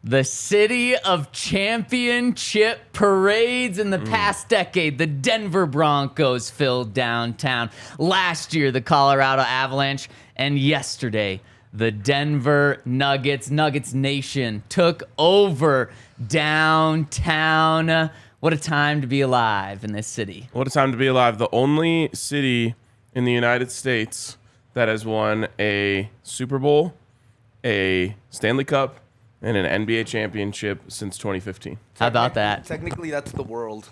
The city of championship parades in the past decade. The Denver Broncos filled downtown. Last year, the Colorado Avalanche. And yesterday, the Denver Nuggets. Nuggets Nation took over downtown. What a time to be alive in this city. What a time to be alive. The only city in the United States that has won a Super Bowl, a Stanley Cup, and an NBA championship since 2015. How about that? Technically, that's the world.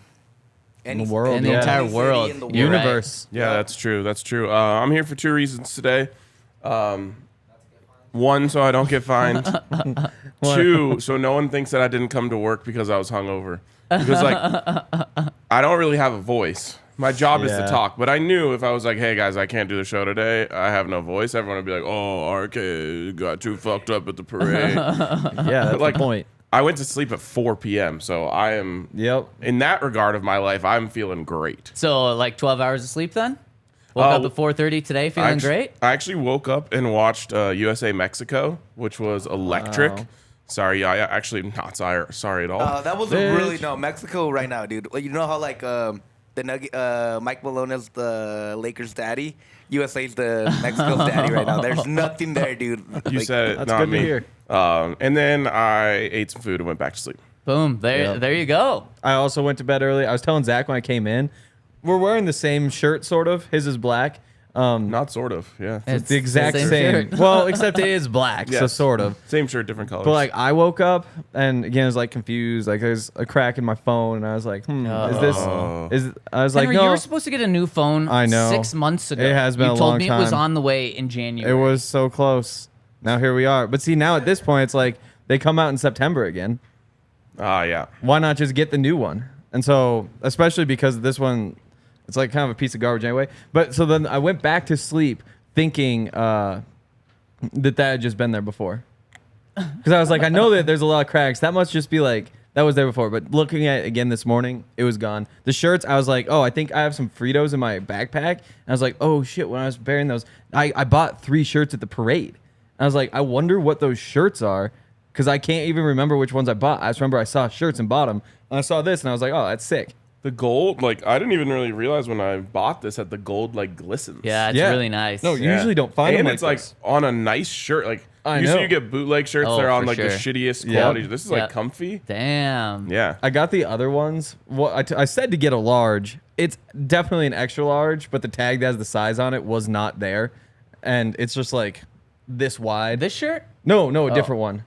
In the entire world. In the Universe. Yeah, that's true. That's true. I'm here for two reasons today. One, so I don't get fined. Two, so no one thinks that I didn't come to work because I was hungover. Because, I don't really have a voice. My job is to talk. But I knew if I was like, hey, guys, I can't do the show today, I have no voice, everyone would be like, oh, RK got too fucked up at the parade. That's the point. I went to sleep at 4 p.m., so I am, in that regard of my life, I'm feeling great. So, 12 hours of sleep then? Woke up at 4:30 today feeling great? I actually woke up and watched USA-Mexico, which was electric. Wow. Sorry, actually not sorry at all. That was Mexico right now, dude. You know how, Mike Malone is the Lakers' daddy? USA's the Mexico's daddy right now. There's nothing there, dude. You said it, that's not good me. To hear. And then I ate some food and went back to sleep. Boom. There you go. I also went to bed early. I was telling Zach when I came in, we're wearing the same shirt, sort of. His is black. Not sort of, yeah. It's the exact same. Well, except it is black, so sort of. Same shirt, different colors. But I woke up and again I was confused. There's a crack in my phone, and I was like, is this? I was Henry, like, no. You were supposed to get a new phone. I know. 6 months ago. It has been a long You told me time. it was on the way in January. It was so close. Now here we are. But see, now at this point, it's like they come out in September again. Yeah. Why not just get the new one? And so, especially because this one. It's kind of a piece of garbage anyway. But so then I went back to sleep thinking that had just been there before. Because I was like, I know that there's a lot of cracks. That must just be that was there before. But looking at it again this morning, it was gone. The shirts, I was like, oh, I think I have some Fritos in my backpack. And I was like, oh, shit, when I was bearing those, I bought 3 shirts at the parade. And I was like, I wonder what those shirts are. Because I can't even remember which ones I bought. I just remember I saw shirts and bought them. And I saw this, and I was like, oh, that's sick. The gold, I didn't even really realize when I bought this that the gold glistens. Yeah, it's really nice. No, you usually don't find them and it's on a nice shirt. Usually you get bootleg shirts. They're on the shittiest quality. This is comfy. Damn. Yeah. I got the other ones. Well, I said to get a large. It's definitely an extra large, but the tag that has the size on it was not there, and it's just this wide. This shirt? No, a different one.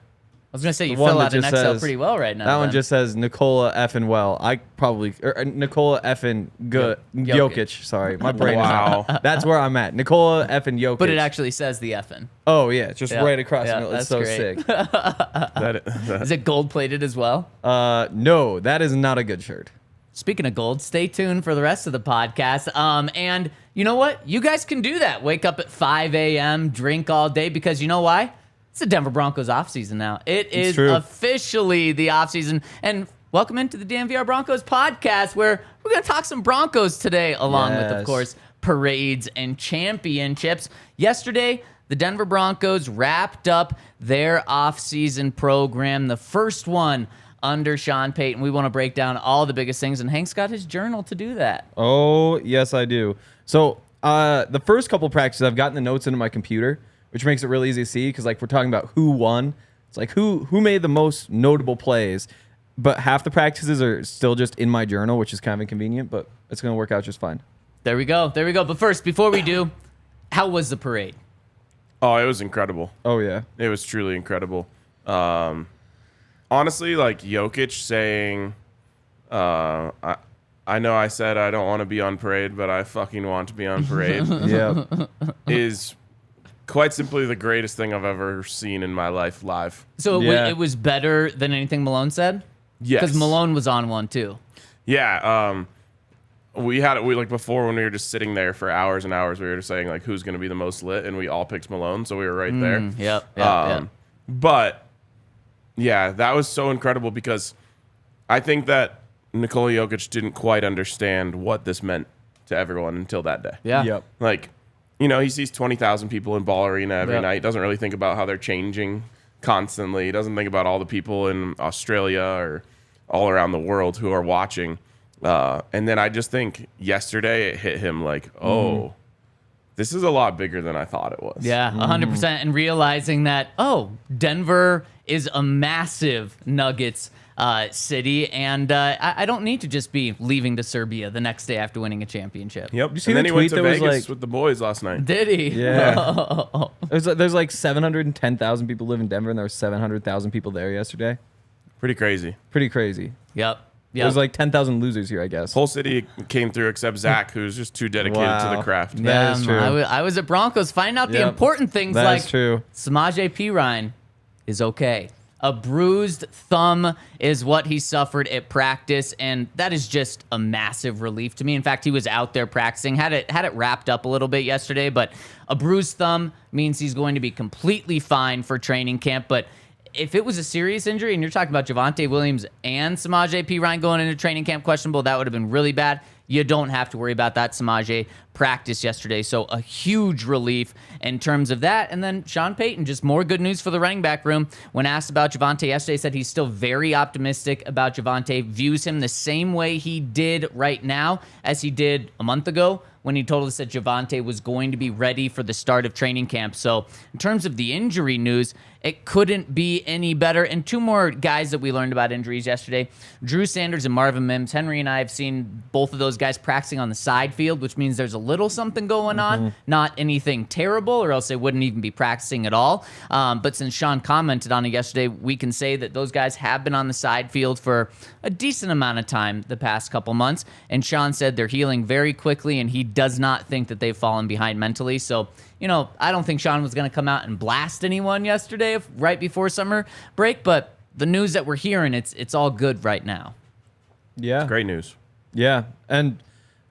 I was gonna say you fill out an XL pretty well right now. That one just says Nikola effing well. Nikola effing good. Jokic. Sorry, my brain. Wow. That's where I'm at. Nikola effing Jokic. But it actually says the effing. Oh yeah, it's just right across the middle. It's so great. sick. Is it gold plated as well? No, that is not a good shirt. Speaking of gold, stay tuned for the rest of the podcast. And you know what? You guys can do that. Wake up at 5 a.m., drink all day, because you know why? It's the Denver Broncos offseason now. It is officially the offseason. And welcome into the DNVR Broncos Podcast, where we're going to talk some Broncos today, along with, of course, parades and championships. Yesterday, the Denver Broncos wrapped up their offseason program, the first one under Sean Payton. We want to break down all the biggest things, and Hank's got his journal to do that. Oh, yes, I do. So the first couple practices, I've gotten the notes into my computer, which makes it really easy to see, because we're talking about who won. It's who made the most notable plays. But half the practices are still just in my journal, which is kind of inconvenient, but it's going to work out just fine. There we go. But first, before we do, how was the parade? Oh, it was incredible. Oh, yeah. It was truly incredible. Honestly, Jokic saying, I know I said I don't want to be on parade, but I fucking want to be on parade. Yeah. Is quite simply the greatest thing I've ever seen in my life live. So it was better than anything Malone said? Yes. Because Malone was on one too. Yeah. We before, when we were just sitting there for hours and hours, we were just saying who's going to be the most lit, and we all picked Malone, so we were right there. Yep. But yeah, that was so incredible, because I think that Nikola Jokic didn't quite understand what this meant to everyone until that day. Yeah. Yep. He sees 20,000 people in Ball Arena every night. Doesn't really think about how they're changing constantly. He doesn't think about all the people in Australia or all around the world who are watching. And then I just think yesterday it hit him like, oh, this is a lot bigger than I thought it was. Yeah, 100%. And realizing that, Denver is a massive Nuggets city, and I don't need to just be leaving to Serbia the next day after winning a championship. Yep. You see And then the he went tweet to that was Vegas like- with the boys last night. Did he? Yeah. There's like 710,000 people live in Denver, and there were 700,000 people there yesterday. Pretty crazy. Pretty crazy. Yep. There's like 10,000 losers here, I guess. Whole city came through except Zach, who's just too dedicated to the Wow. craft. That Yeah, is true. I was at Broncos finding out the Yep. important things That like is true. Samaje Perine is okay. A bruised thumb is what he suffered at practice, and that is just a massive relief to me. In fact, he was out there practicing, had it wrapped up a little bit yesterday, but a bruised thumb means he's going to be completely fine for training camp. But if it was a serious injury, and you're talking about Javonte Williams and Samaje Perine going into training camp questionable, that would have been really bad. You don't have to worry about that. Samaje practiced yesterday, so a huge relief in terms of that. And then Sean Payton, just more good news for the running back room. When asked about Javonte yesterday, said he's still very optimistic about Javonte, views him the same way he did right now as he did a month ago when he told us that Javonte was going to be ready for the start of training camp. So in terms of the injury news, it couldn't be any better. And two more guys that we learned about injuries yesterday, Drew Sanders and Marvin Mims. Henry and I have seen both of those guys practicing on the side field, which means there's a little something going on, not anything terrible, or else they wouldn't even be practicing at all. But since Sean commented on it yesterday, we can say that those guys have been on the side field for a decent amount of time the past couple months. And Sean said they're healing very quickly, and he does not think that they've fallen behind mentally. So, I don't think Sean was going to come out and blast anyone yesterday right before summer break, but the news that we're hearing, it's all good right now. Yeah. Great news. Yeah. And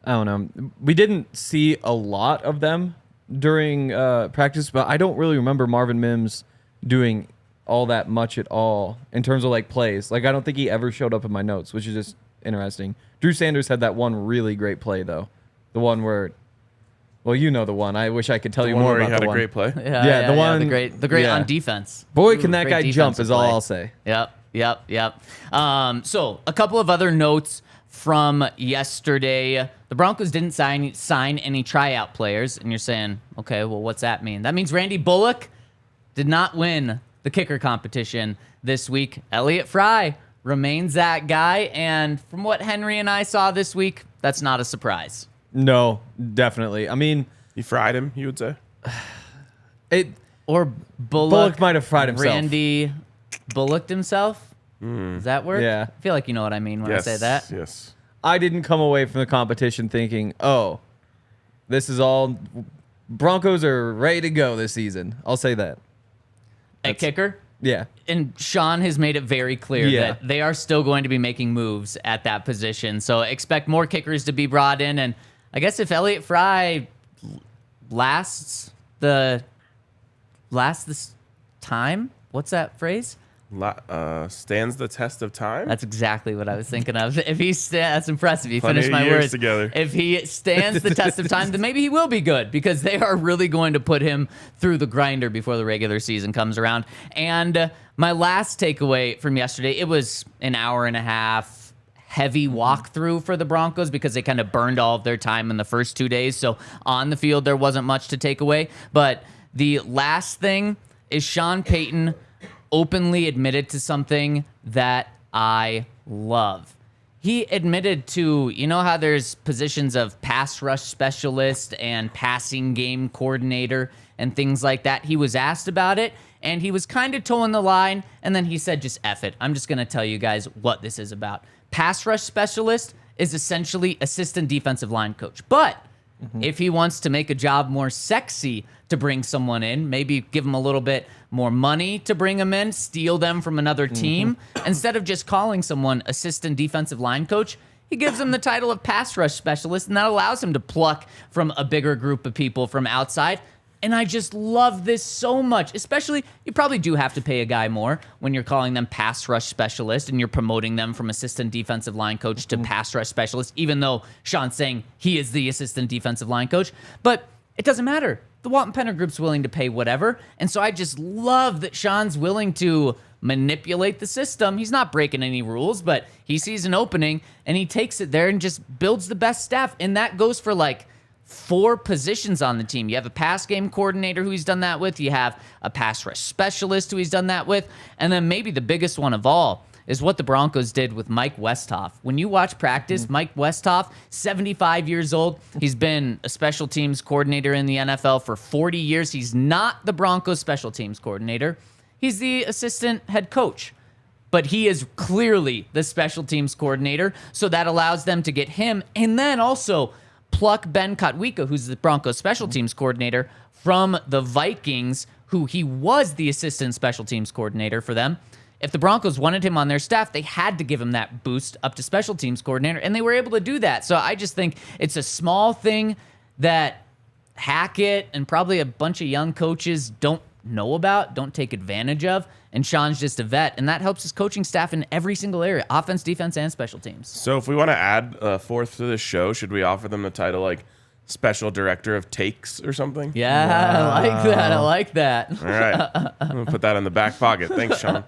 I don't know. We didn't see a lot of them during practice, but I don't really remember Marvin Mims doing all that much at all in terms of like plays. Like, I don't think he ever showed up in my notes, which is just interesting. Drew Sanders had that one really great play, though. The one where, well, you know the one. I wish I could tell you more Where about he had the a one. great play. Yeah, the one- the great yeah. on defense. Boy, can that Great guy jump defensive is all play. I'll say. Yep. So a couple of other notes from yesterday. The Broncos didn't sign any tryout players, and you're saying, okay, well, what's that mean? That means Randy Bullock did not win the kicker competition this week. Elliott Fry remains that guy, and from what Henry and I saw this week, that's not a surprise. No, definitely. I mean, You fried him, you would say? Or Bullock might have fried himself. Randy Bullocked himself? Does that work? Yeah. I feel like you know what I mean when I say that. Yes. I didn't come away from the competition thinking, oh, this is all Broncos are ready to go this season. I'll say that. At kicker? Yeah. And Sean has made it very clear Yeah. that they are still going to be making moves at that position. So expect more kickers to be brought in. And I guess if Elliott Fry lasts this time, what's that phrase? Stands the test of time? That's exactly what I was thinking of. If he that's impressive. You Plenty finished of my years words together. If he stands the test of time, then maybe he will be good because they are really going to put him through the grinder before the regular season comes around. And my last takeaway from yesterday, it was an hour and a half heavy walkthrough for the Broncos because they kind of burned all of their time in the first 2 days. So on the field, there wasn't much to take away. But the last thing is Sean Payton openly admitted to something that I love. He admitted to, you know how there's positions of pass rush specialist and passing game coordinator and things like that? He was asked about it, and he was kind of toeing the line, and then he said, just F it. I'm just going to tell you guys what this is about. Pass rush specialist is essentially assistant defensive line coach. But if he wants to make a job more sexy to bring someone in, maybe give them a little bit more money to bring them in, steal them from another team, instead of just calling someone assistant defensive line coach, he gives them the title of pass rush specialist, and that allows him to pluck from a bigger group of people from outside. And I just love this so much, especially you probably do have to pay a guy more when you're calling them pass rush specialist and you're promoting them from assistant defensive line coach to pass rush specialist, even though Sean's saying he is the assistant defensive line coach. But it doesn't matter. the Walton Penner Group's willing to pay whatever. And so I just love that Sean's willing to manipulate the system. He's not breaking any rules, but he sees an opening and he takes it there and just builds the best staff. And that goes for like 4 positions on the team. You have a pass game coordinator who he's done that with. You have a pass rush specialist who he's done that with. And then maybe the biggest one of all is what the Broncos did with Mike Westhoff. When you watch practice, Mike Westhoff, 75 years old. He's been a special teams coordinator in the NFL for 40 years. He's not the Broncos special teams coordinator. He's the assistant head coach. But he is clearly the special teams coordinator, so that allows them to get him. And then also pluck Ben Kotwika, who's the Broncos special teams coordinator, from the Vikings, who he was the assistant special teams coordinator for them. If the Broncos wanted him on their staff, they had to give him that boost up to special teams coordinator, and they were able to do that. So I just think it's a small thing that Hackett and probably a bunch of young coaches don't know about, don't take advantage of, and Sean's just a vet, and that helps his coaching staff in every single area, offense, defense, and special teams. So if we want to add a 4th to this show, should we offer them the title like special director of takes or something? Yeah, wow. I like that. I like that. All right. I'm going to put that in the back pocket. Thanks, Sean.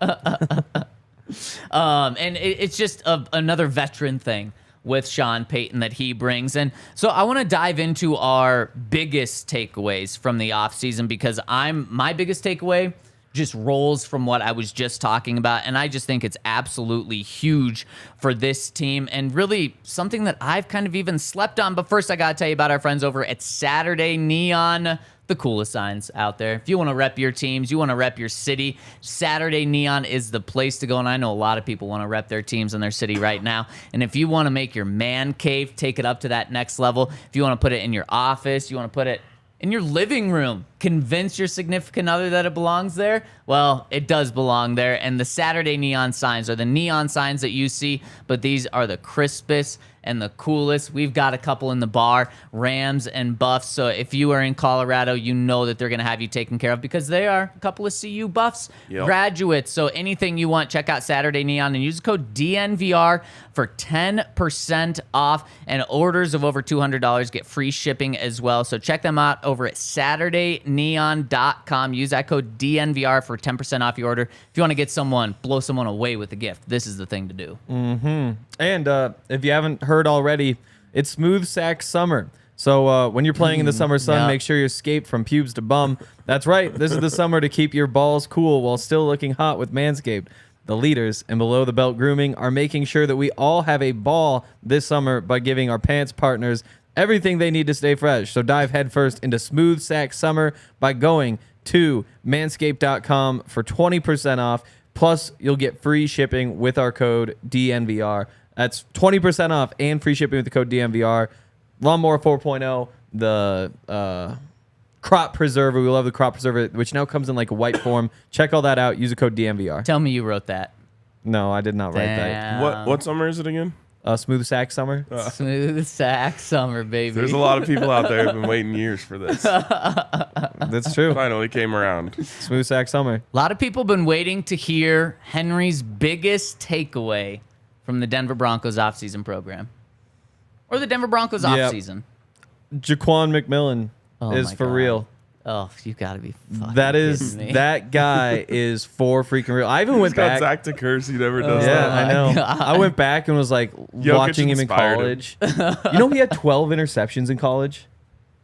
And it's just another veteran thing with Sean Payton that he brings. And so I want to dive into our biggest takeaways from the offseason, because my biggest takeaway just rolls from what I was just talking about. And I just think it's absolutely huge for this team and really something that I've kind of even slept on. But first, I got to tell you about our friends over at Saturday Neon, the coolest signs out there. If you want to rep your teams, you want to rep your city, Saturday Neon is the place to go. And I know a lot of people want to rep their teams in their city right now. And if you want to make your man cave, take it up to that next level. If you want to put it in your office, you want to put it in your living room, convince your significant other that it belongs there, well, it does belong there. And the Saturday Neon signs are the neon signs that you see, but these are the crispest and the coolest. We've got a couple in the bar, Rams and Buffs. So if you are in Colorado, you know that they're going to have you taken care of because they are a couple of CU Buffs graduates. So anything you want, check out Saturday Neon and use the code DNVR for 10% off, and orders of over $200 get free shipping as well. So check them out over at SaturdayNeon.com. Use that code DNVR for 10% off your order. If you want to blow someone away with a gift, this is the thing to do. Mm-hmm. And if you haven't heard already, it's Smooth Sack Summer. So when you're playing in the summer sun, make sure you escape from pubes to bum. That's right. This is the summer to keep your balls cool while still looking hot with Manscaped. The leaders in below-the-belt grooming are making sure that we all have a ball this summer by giving our pants partners everything they need to stay fresh. So dive headfirst into Smooth Sack Summer by going to manscaped.com for 20% off. Plus, you'll get free shipping with our code DNVR. That's 20% off and free shipping with the code DNVR. Lawnmower 4.0, the crop preserver. We love the crop preserver, which now comes in like a white form. Check all that out. Use the code DNVR. Tell me you wrote that. No, I did not write that. What summer is it again? Smooth Sack Summer. Smooth Sack Summer, baby. There's a lot of people out there who've been waiting years for this. That's true. Finally came around. Smooth Sack Summer. A lot of people have been waiting to hear Henry's biggest takeaway from the Denver Broncos offseason program. Or the Denver Broncos offseason. Jaquan McMillan is for real. Oh, you gotta be fucking kidding me. That guy is for freaking real. I even went back. Zach to curse. He never does Yeah, that. I know. I went back and was like watching him in college. You know, he had 12 interceptions in college.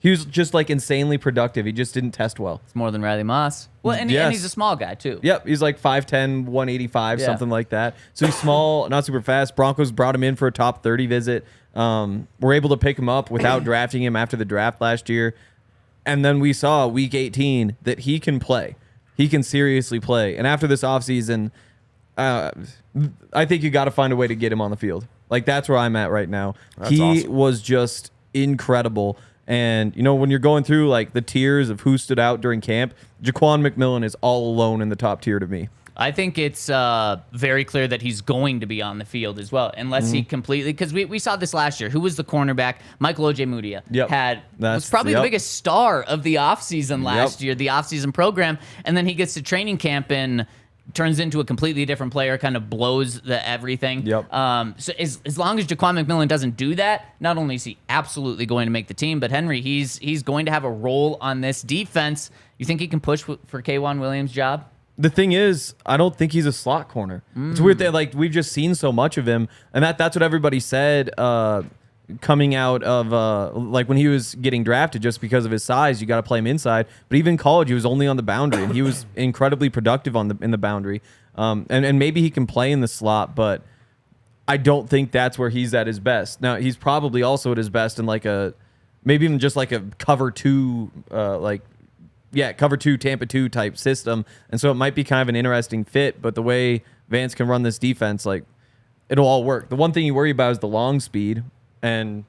He was just like insanely productive. He just didn't test well. It's more than Riley Moss. Well, and he's a small guy too. Yep, he's like 5'10", 185, something like that. So he's small, not super fast. Broncos brought him in for a top 30 visit. We're able to pick him up without drafting him after the draft last year. And then we saw week 18 that he can play. He can seriously play. And after this offseason, I think you got to find a way to get him on the field. Like, that's where I'm at right now. He awesome. Was just incredible. And, you know, when you're going through, like, the tiers of who stood out during camp, Jaquan McMillan is all alone in the top tier to me. I think it's very clear that he's going to be on the field as well, unless he completely, because we saw this last year. Who was the cornerback? Michael Ojemudia was probably the biggest star of the offseason last year, the offseason program, and then he gets to training camp and turns into a completely different player, kind of blows the everything. Yep. So as long as Jaquan McMillan doesn't do that, not only is he absolutely going to make the team, but Henry, he's going to have a role on this defense. You think he can push for K'Wan Williams' job? The thing is, I don't think he's a slot corner. It's weird that like we've just seen so much of him, and that's what everybody said coming out of like when he was getting drafted. Just because of his size, you got to play him inside. But even in college, he was only on the boundary, and he was incredibly productive in the boundary. And maybe he can play in the slot, but I don't think that's where he's at his best. Now he's probably also at his best in like maybe even just like a cover two cover 2, Tampa 2 type system. And so it might be kind of an interesting fit, but the way Vance can run this defense, like it'll all work. The one thing you worry about is the long speed. And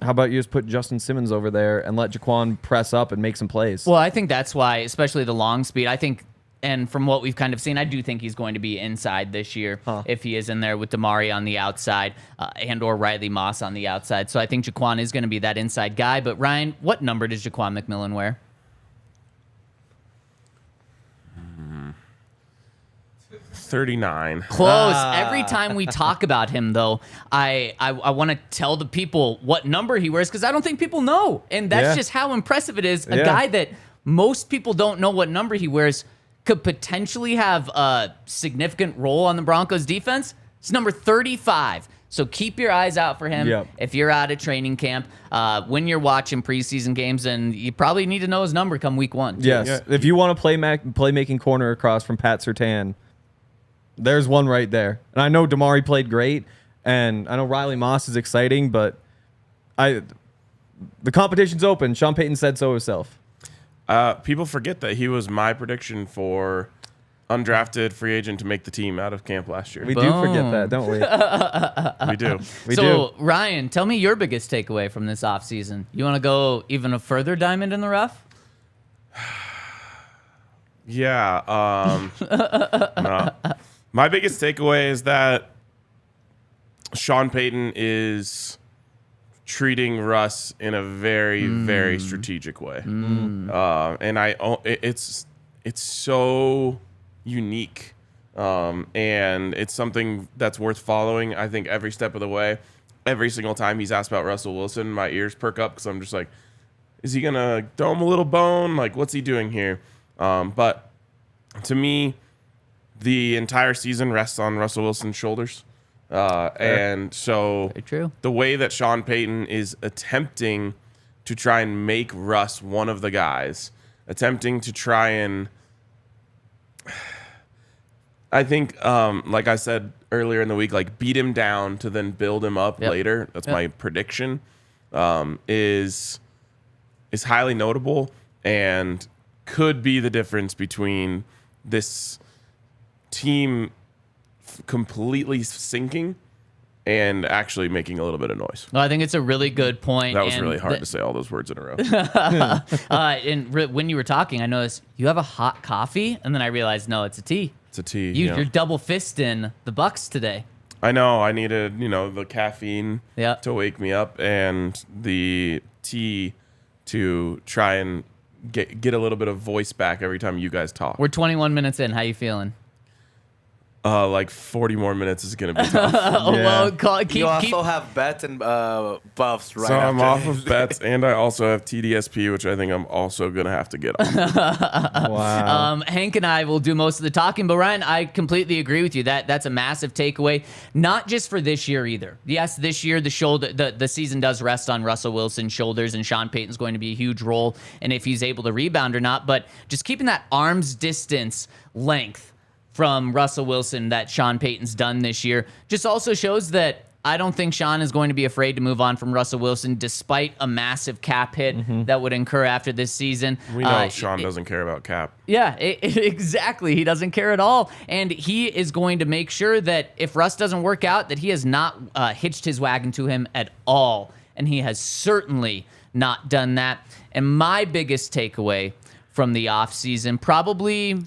how about you just put Justin Simmons over there and let Jaquan press up and make some plays? Well, I think that's why, especially the long speed, I think, and from what we've kind of seen, I do think he's going to be inside this year if he is in there with Damari on the outside and or Riley Moss on the outside. So I think Jaquan is going to be that inside guy. But Ryan, what number does Jaquan McMillan wear? 39. Close. Every time we talk about him, though, I want to tell the people what number he wears because I don't think people know. And that's just how impressive it is. A guy that most people don't know what number he wears could potentially have a significant role on the Broncos defense. It's number 35. So keep your eyes out for him if you're out at training camp, when you're watching preseason games, and you probably need to know his number come week 1. Yes. Yeah. If you want to playmaking corner across from Pat Surtain, there's one right there. And I know Damari played great, and I know Riley Moss is exciting, but the competition's open. Sean Payton said so himself. People forget that he was my prediction for undrafted free agent to make the team out of camp last year. We do forget that, don't we? We do. We so, do. Ryan, tell me your biggest takeaway from this offseason. You want to go even a further diamond in the rough? Yeah. No. My biggest takeaway is that Sean Payton is treating Russ in a very, very strategic way. And it's so unique. And it's something that's worth following, I think, every step of the way. Every single time he's asked about Russell Wilson, my ears perk up because I'm just like, is he going to throw him a little bone? Like, what's he doing here? But to me, the entire season rests on Russell Wilson's shoulders. And so the way that Sean Payton is attempting to try and make Russ one of the guys, attempting to try and, I think, like I said earlier in the week, like beat him down to then build him up later. That's my prediction. Is highly notable and could be the difference between this team completely sinking and actually making a little bit of noise. Well, I think it's a really good point. That was really hard to say all those words in a row. And when you were talking, I noticed you have a hot coffee, and then I realized, no, it's a tea. It's a tea. You're double fisting the Bucks today. I know. I needed, the caffeine to wake me up and the tea to try and get a little bit of voice back every time you guys talk. We're 21 minutes in. How you feeling? Like 40 more minutes is going to be tough. Well, you also have bets and buffs right So I'm after. off of bets, and I also have TDSP, which I think I'm also going to have to get off. Wow. Hank and I will do most of the talking, but Ryan, I completely agree with you. That's a massive takeaway, not just for this year either. Yes, this year the season does rest on Russell Wilson's shoulders, and Sean Payton's going to be a huge role, and if he's able to rebound or not, but just keeping that arm's distance length from Russell Wilson that Sean Payton's done this year just also shows that I don't think Sean is going to be afraid to move on from Russell Wilson despite a massive cap hit that would incur after this season. We know Sean doesn't care about cap. Yeah, exactly. He doesn't care at all. And he is going to make sure that if Russ doesn't work out, that he has not hitched his wagon to him at all. And he has certainly not done that. And my biggest takeaway from the offseason, probably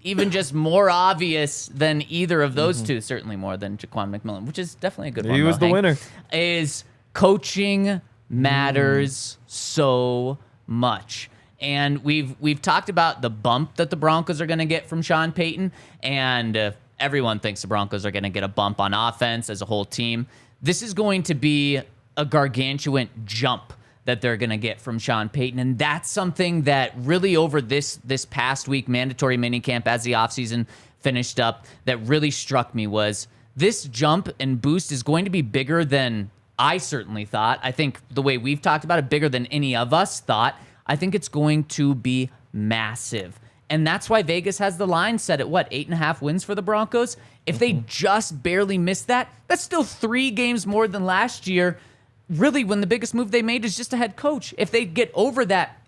even just more obvious than either of those two, certainly more than Jaquan McMillan, which is definitely a good one. He was the winner. Is coaching matters so much. And we've talked about the bump that the Broncos are going to get from Sean Payton, and everyone thinks the Broncos are going to get a bump on offense as a whole team. This is going to be a gargantuan jump that they're going to get from Sean Payton, and that's something that really over this past week, mandatory minicamp as the offseason finished up, that really struck me was this jump and boost is going to be bigger than I certainly thought. I think the way we've talked about it, bigger than any of us thought. I think it's going to be massive. And that's why Vegas has the line set at 8.5 wins for the Broncos. If they just barely miss that, that's still 3 games more than last year. Really, when the biggest move they made is just a head coach. If they get over that,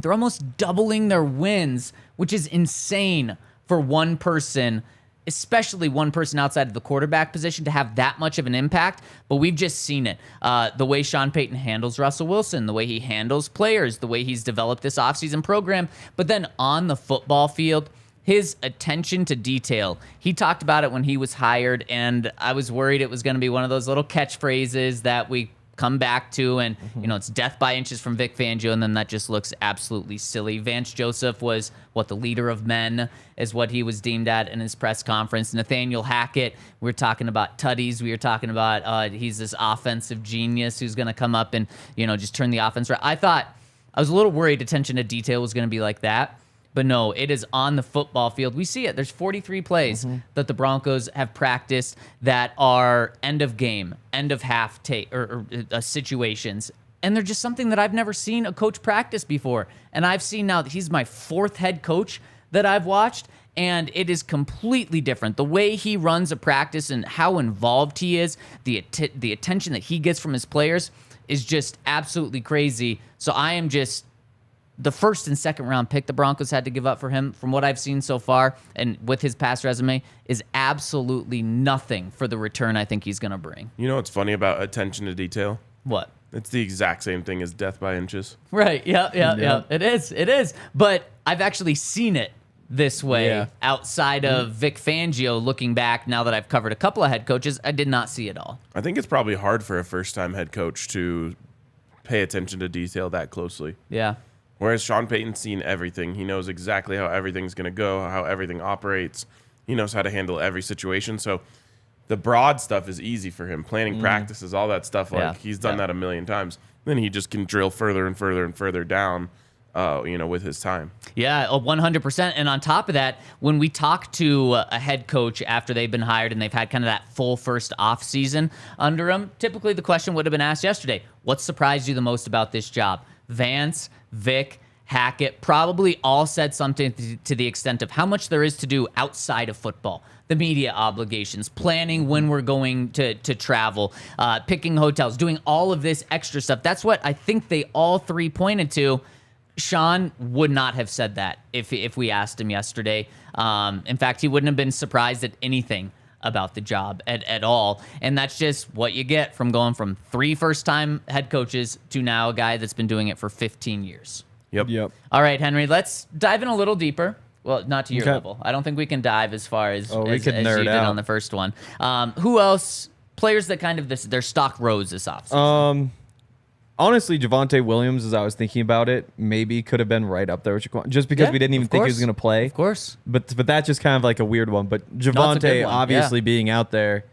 they're almost doubling their wins, which is insane for one person, especially one person outside of the quarterback position, to have that much of an impact. But we've just seen it. The way Sean Payton handles Russell Wilson, the way he handles players, the way he's developed this offseason program. But then on the football field, his attention to detail. He talked about it when he was hired, and I was worried it was going to be one of those little catchphrases that we come back to, and it's death by inches from Vic Fangio, and then that just looks absolutely silly. Vance Joseph was the leader of men, is what he was deemed at in his press conference. Nathaniel Hackett, we were talking about tutties. We were talking about he's this offensive genius who's going to come up and just turn the offense right. I was a little worried attention to detail was going to be like that. But no, it is on the football field. We see it. There's 43 plays that the Broncos have practiced that are end of game, end of half situations. And they're just something that I've never seen a coach practice before. And I've seen now that he's my 4th head coach that I've watched, and it is completely different. The way he runs a practice and how involved he is, the attention that he gets from his players is just absolutely crazy. So I am just... The 1st and 2nd round pick the Broncos had to give up for him, from what I've seen so far, and with his past resume, is absolutely nothing for the return I think he's going to bring. You know what's funny about attention to detail? What? It's the exact same thing as death by inches. Right. Yeah. It is. But I've actually seen it this way outside of Vic Fangio. Looking back, now that I've covered a couple of head coaches, I did not see it all. I think it's probably hard for a first-time head coach to pay attention to detail that closely. Yeah. Whereas Sean Payton's seen everything. He knows exactly how everything's going to go, how everything operates. He knows how to handle every situation. So the broad stuff is easy for him. Planning practices, all that stuff. He's done that a million times. Then he just can drill further and further and further down, with his time. Yeah, 100%. And on top of that, when we talk to a head coach after they've been hired and they've had kind of that full first off season under him, typically the question would have been asked yesterday, what surprised you the most about this job? Vance, Vic, Hackett probably all said something to the extent of how much there is to do outside of football. The media obligations, planning when we're going to travel, picking hotels, doing all of this extra stuff. That's what I think they all 3 pointed to. Sean would not have said that if we asked him yesterday. In fact, he wouldn't have been surprised at anything about the job at all. And that's just what you get from going from 3 first-time head coaches to now a guy that's been doing it for 15 years. Yep. All right, Henry, let's dive in a little deeper. Well, not to your level. I don't think we can dive as far as you did on the first one. Who else? Players that kind of their stock rose this offseason. Honestly, Javonte Williams, as I was thinking about it, maybe could have been right up there with Jaquan, just because we didn't even think he was going to play. Of course. But that's just kind of like a weird one. But Javonte, obviously being out there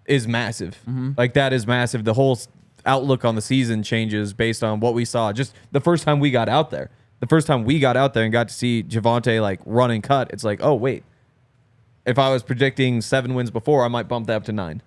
is massive. Like, that is massive. The whole outlook on the season changes based on what we saw. Just the first time we got out there. The first time we got out there and got to see Javonte, like, run and cut, it's like, oh, wait. If I was predicting 7 wins before, I might bump that up to 9.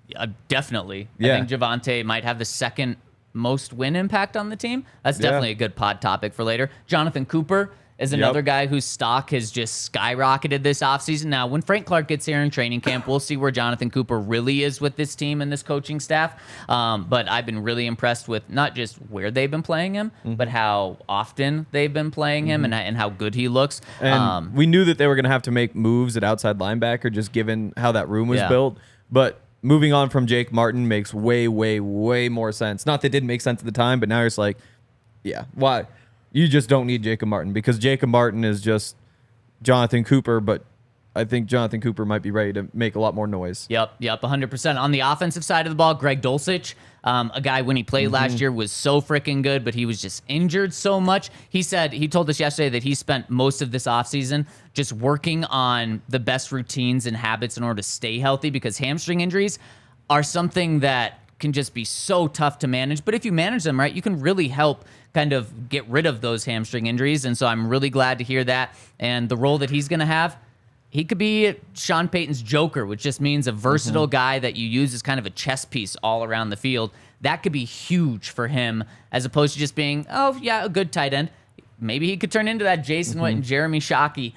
Yeah, definitely. Yeah. I think Javonte might have the second most win impact on the team. That's definitely a good pod topic for later. Jonathan Cooper is another guy whose stock has just skyrocketed this offseason. Now, when Frank Clark gets here in training camp, we'll see where Jonathan Cooper really is with this team and this coaching staff. But I've been really impressed with not just where they've been playing him, but how often they've been playing him and how good he looks. And we knew that they were going to have to make moves at outside linebacker just given how that room was built. But moving on from Jake Martin makes way, way, way more sense. Not that it didn't make sense at the time, but now it's like, why? You just don't need Jacob Martin because Jacob Martin is just Jonathan Cooper, but I think Jonathan Cooper might be ready to make a lot more noise. Yep, 100%. On the offensive side of the ball, Greg Dulcich, a guy when he played last year was so freaking good, but he was just injured so much. He told us yesterday that he spent most of this offseason just working on the best routines and habits in order to stay healthy, because hamstring injuries are something that can just be so tough to manage. But if you manage them right, you can really help kind of get rid of those hamstring injuries. And so I'm really glad to hear that. And the role that he's going to have, he could be Sean Payton's joker, which just means a versatile guy that you use as kind of a chess piece all around the field. That could be huge for him, as opposed to just being, a good tight end. Maybe he could turn into that Jason Witten, Jeremy Shockey.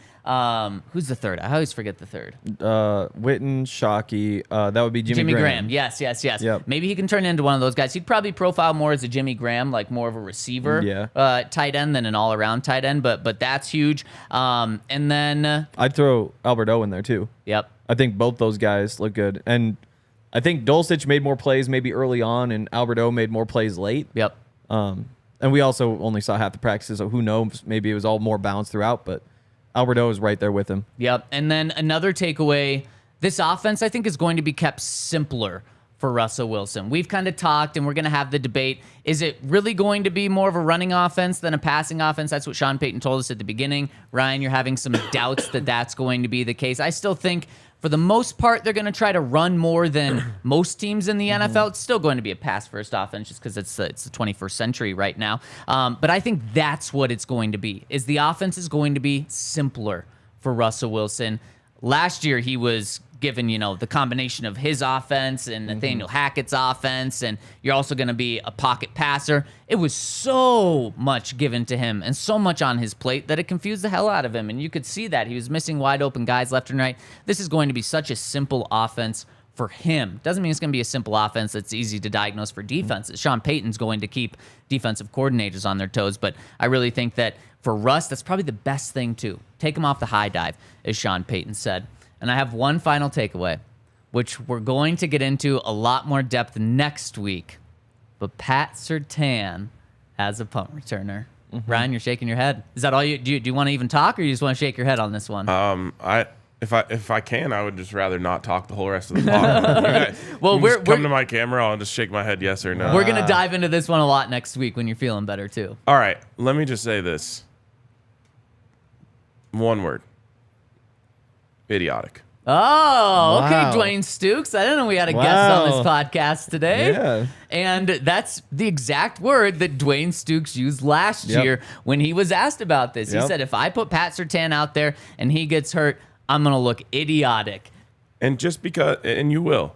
Who's the third? I always forget the third. Witten, Shockey. That would be Jimmy Graham. Yes. Yep. Maybe he can turn into one of those guys. He'd probably profile more as a Jimmy Graham, like more of a receiver tight end than an all-around tight end, but that's huge. And then I'd throw Albert O in there too. Yep. I think both those guys look good. And I think Dulcich made more plays maybe early on, and Albert O made more plays late. Yep. And we also only saw half the practices, so who knows? Maybe it was all more balanced throughout, but Albert O is right there with him. Yep. And then another takeaway, this offense, I think, is going to be kept simpler for Russell Wilson. We've kind of talked, and we're going to have the debate. Is it really going to be more of a running offense than a passing offense? That's what Sean Payton told us at the beginning. Ryan, you're having some doubts that that's going to be the case. I still think, for the most part, they're going to try to run more than most teams in the NFL. It's still going to be a pass-first offense just because it's the 21st century right now. But I think that's what it's going to be, is the offense is going to be simpler for Russell Wilson. Last year, he was given, the combination of his offense and Nathaniel Hackett's offense, and you're also going to be a pocket passer. It was so much given to him and so much on his plate that it confused the hell out of him, and you could see that. He was missing wide open guys left and right. This is going to be such a simple offense for him. Doesn't mean it's going to be a simple offense that's easy to diagnose for defenses. Sean Payton's going to keep defensive coordinators on their toes, but I really think that for Russ, that's probably the best thing too. Take him off the high dive, as Sean Payton said. And I have one final takeaway, which we're going to get into a lot more depth next week. But Pat Surtain as a punt returner. Ryan, you're shaking your head. Is that all you do? Do you want to even talk, or you just want to shake your head on this one? If I can, I would just rather not talk the whole rest of the pod. Well, we're come to my camera. I'll just shake my head yes or no. We're gonna dive into this one a lot next week when you're feeling better too. All right, let me just say this. One word. Idiotic. Oh, okay, Wow. Dwayne Stukes. I didn't know we had a guest on this podcast today. Yeah. And that's the exact word that Dwayne Stukes used last year when he was asked about this. He said, if I put Pat Surtain out there and he gets hurt, I'm going to look idiotic. And just because, and you will.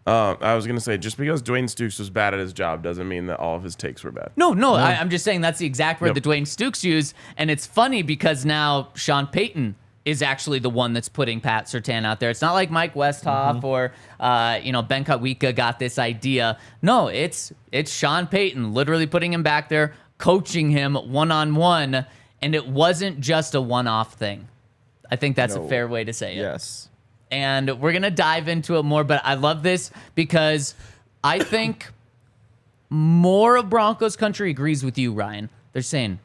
I was going to say, just because Dwayne Stukes was bad at his job doesn't mean that all of his takes were bad. No. I'm just saying that's the exact word that Dwayne Stukes used. And it's funny because now Sean Payton is actually the one that's putting Pat Surtain out there. It's not like Mike Westhoff or Ben Kotwika got this idea. No, it's Sean Payton literally putting him back there, coaching him one-on-one, and it wasn't just a one-off thing. I think that's a fair way to say it. Yes. And we're going to dive into it more, but I love this because I think more of Broncos Country agrees with you, Ryan. They're saying,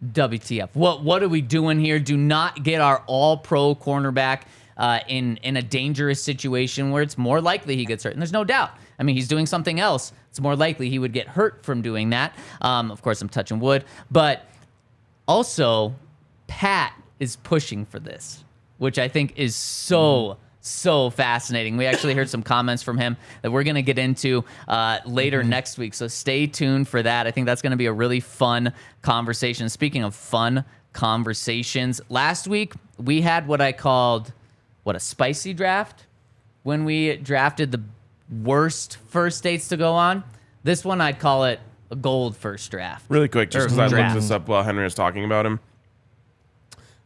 WTF. What are we doing here? Do not get our all-pro cornerback in a dangerous situation where it's more likely he gets hurt. And there's no doubt. I mean, he's doing something else. It's more likely he would get hurt from doing that. Of course, I'm touching wood. But also, Pat is pushing for this, which I think is so fascinating. We actually heard some comments from him that we're going to get into later next week. So stay tuned for that. I think that's going to be a really fun conversation. Speaking of fun conversations, last week we had what I called, a spicy draft when we drafted the worst first dates to go on. This one, I'd call it a gold first draft. Really quick, just because I draft. looked this up while Henry was talking about him.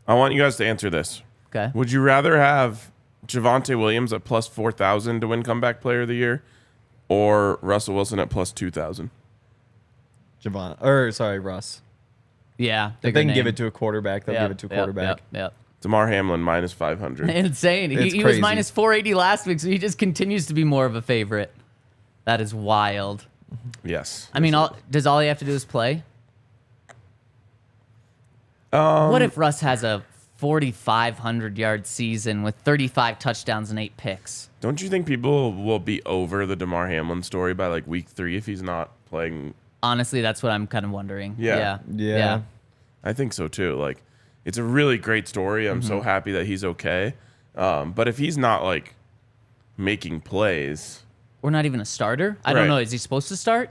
I want you guys to answer this. Okay. Would you rather have Javonte Williams at plus 4,000 to win comeback player of the year, or Russell Wilson at plus 2,000? Russ. Yeah. If they can give it to a quarterback, they'll give it to a quarterback. Yep. Damar Hamlin minus 500. Insane. He was minus 480 last week, so he just continues to be more of a favorite. That is wild. Yes. I mean, does all he have to do is play? What if Russ has a 4,500-yard season with 35 touchdowns and 8 picks. Don't you think people will be over the DeMar Hamlin story by like week 3 if he's not playing? Honestly, that's what I'm kind of wondering. Yeah. I think so too. Like, it's a really great story. I'm so happy that he's okay. But if he's not like making plays, or not even a starter, I don't know. Is he supposed to start?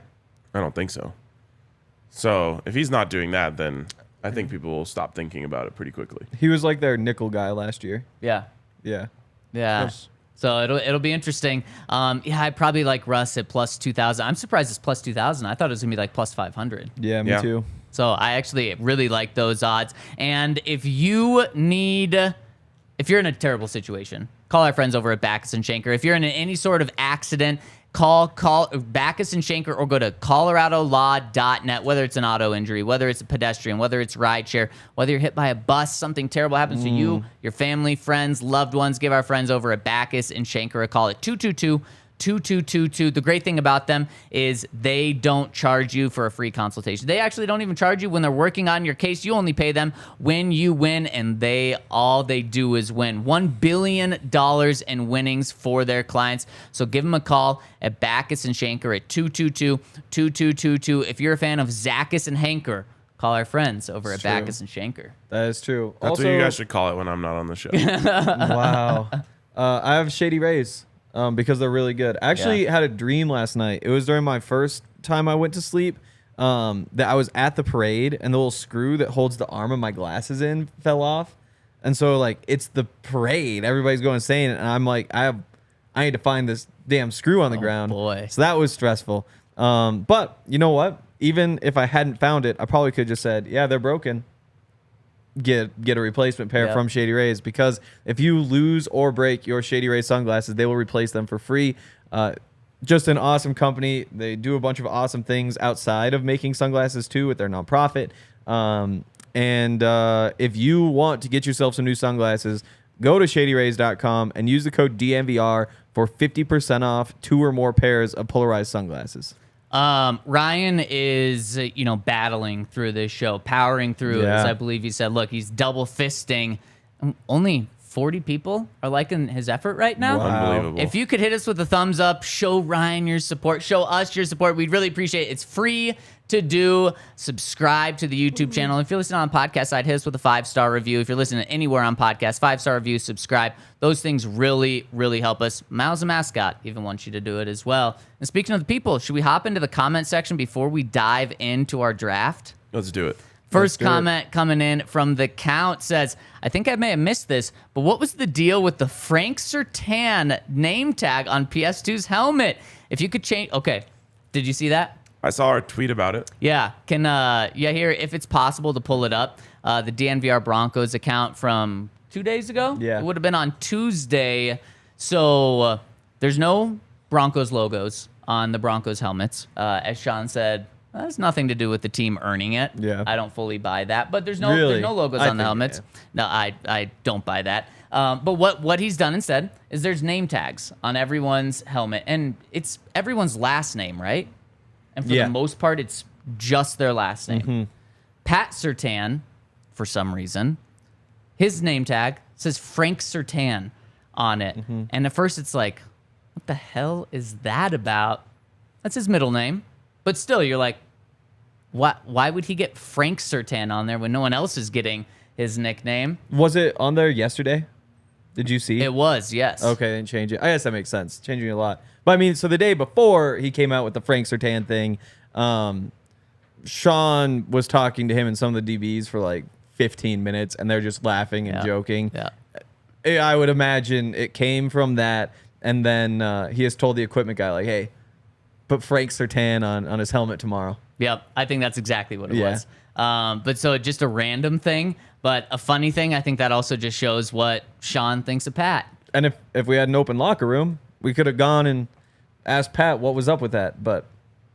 I don't think so. So if he's not doing that, then I think people will stop thinking about it pretty quickly. He was like their nickel guy last year. Yeah. Yeah. So it'll be interesting. I probably like Russ at plus 2,000. I'm surprised it's plus 2,000. I thought it was gonna be like plus 500. Yeah, me too. So I actually really like those odds. And if you're in a terrible situation, call our friends over at Backus and Schenker. If you're in any sort of accident, call Backus and Schenker or go to coloradolaw.net, whether it's an auto injury, whether it's a pedestrian, whether it's rideshare, whether you're hit by a bus, something terrible happens to you, your family, friends, loved ones, give our friends over at Backus and Schenker a call at 222-2222. The great thing about them is they don't charge you for a free consultation. They actually don't even charge you when they're working on your case. You only pay them when you win, and all they do is win. $1 billion in winnings for their clients. So give them a call at Backus and Schenker at 222-2222. If you're a fan of Zackus and Hanker, call our friends over at Backus and Schenker. That is true. That's what you guys should call it when I'm not on the show. Wow. I have Shady Rays. Because they're really good. I actually had a dream last night. It was during my first time I went to sleep that I was at the parade and the little screw that holds the arm of my glasses in fell off. And so, like, it's the parade. Everybody's going insane. And I'm like, I need to find this damn screw on the ground. Boy. So that was stressful. But you know what? Even if I hadn't found it, I probably could have just said, yeah, they're broken. Get a replacement pair from Shady Rays, because if you lose or break your Shady Rays sunglasses, they will replace them for free. Just an awesome company. They do a bunch of awesome things outside of making sunglasses too with their nonprofit. And if you want to get yourself some new sunglasses, go to shadyrays.com and use the code DNVR for 50% off 2 or more pairs of polarized sunglasses. Ryan is, battling through this show, powering through, as I believe he said. Look, he's double fisting. Only 40 people are liking his effort right now. Wow. Unbelievable. If you could hit us with a thumbs up, show Ryan your support, show us your support, we'd really appreciate it. It's free to do. Subscribe to the YouTube channel. If you're listening on podcast side, hit us with a 5-star review. If you're listening anywhere on podcast, 5-star review, subscribe. Those things really, really help us. Miles the Mascot even wants you to do it as well. And speaking of the people, should we hop into the comment section before we dive into our draft? Let's do it. First comment coming in from The Count says, I think I may have missed this, but what was the deal with the Frank Surtain name tag on PS2's helmet? If you could change... Okay, did you see that? I saw our tweet about it. Yeah. Here, if it's possible to pull it up, the DNVR Broncos account from 2 days ago? Yeah. It would have been on Tuesday. So there's no Broncos logos on the Broncos helmets. As Sean said, that has nothing to do with the team earning it. Yeah. I don't fully buy that. But there's no logos on the helmets. No, I don't buy that. But what he's done instead is there's name tags on everyone's helmet. And it's everyone's last name, right? And for the most part, it's just their last name. Mm-hmm. Pat Surtain, for some reason, his name tag says Frank Surtain on it. Mm-hmm. And at first it's like, what the hell is that about? That's his middle name. But still, you're like, why would he get Frank Surtain on there when no one else is getting his nickname? Was it on there yesterday? Did you see? It was, yes. Okay, then change it. I guess that makes sense. Changing a lot. But I mean, so the day before he came out with the Frank Surtain thing, Sean was talking to him and some of the DBs for like 15 minutes, and they're just laughing and joking. Yeah. I would imagine it came from that, and then he has told the equipment guy, like, hey, put Frank Surtain on his helmet tomorrow. Yep, I think that's exactly what it was. But so just a random thing, but a funny thing. I think that also just shows what Sean thinks of Pat. And if we had an open locker room, we could have gone and asked Pat what was up with that, but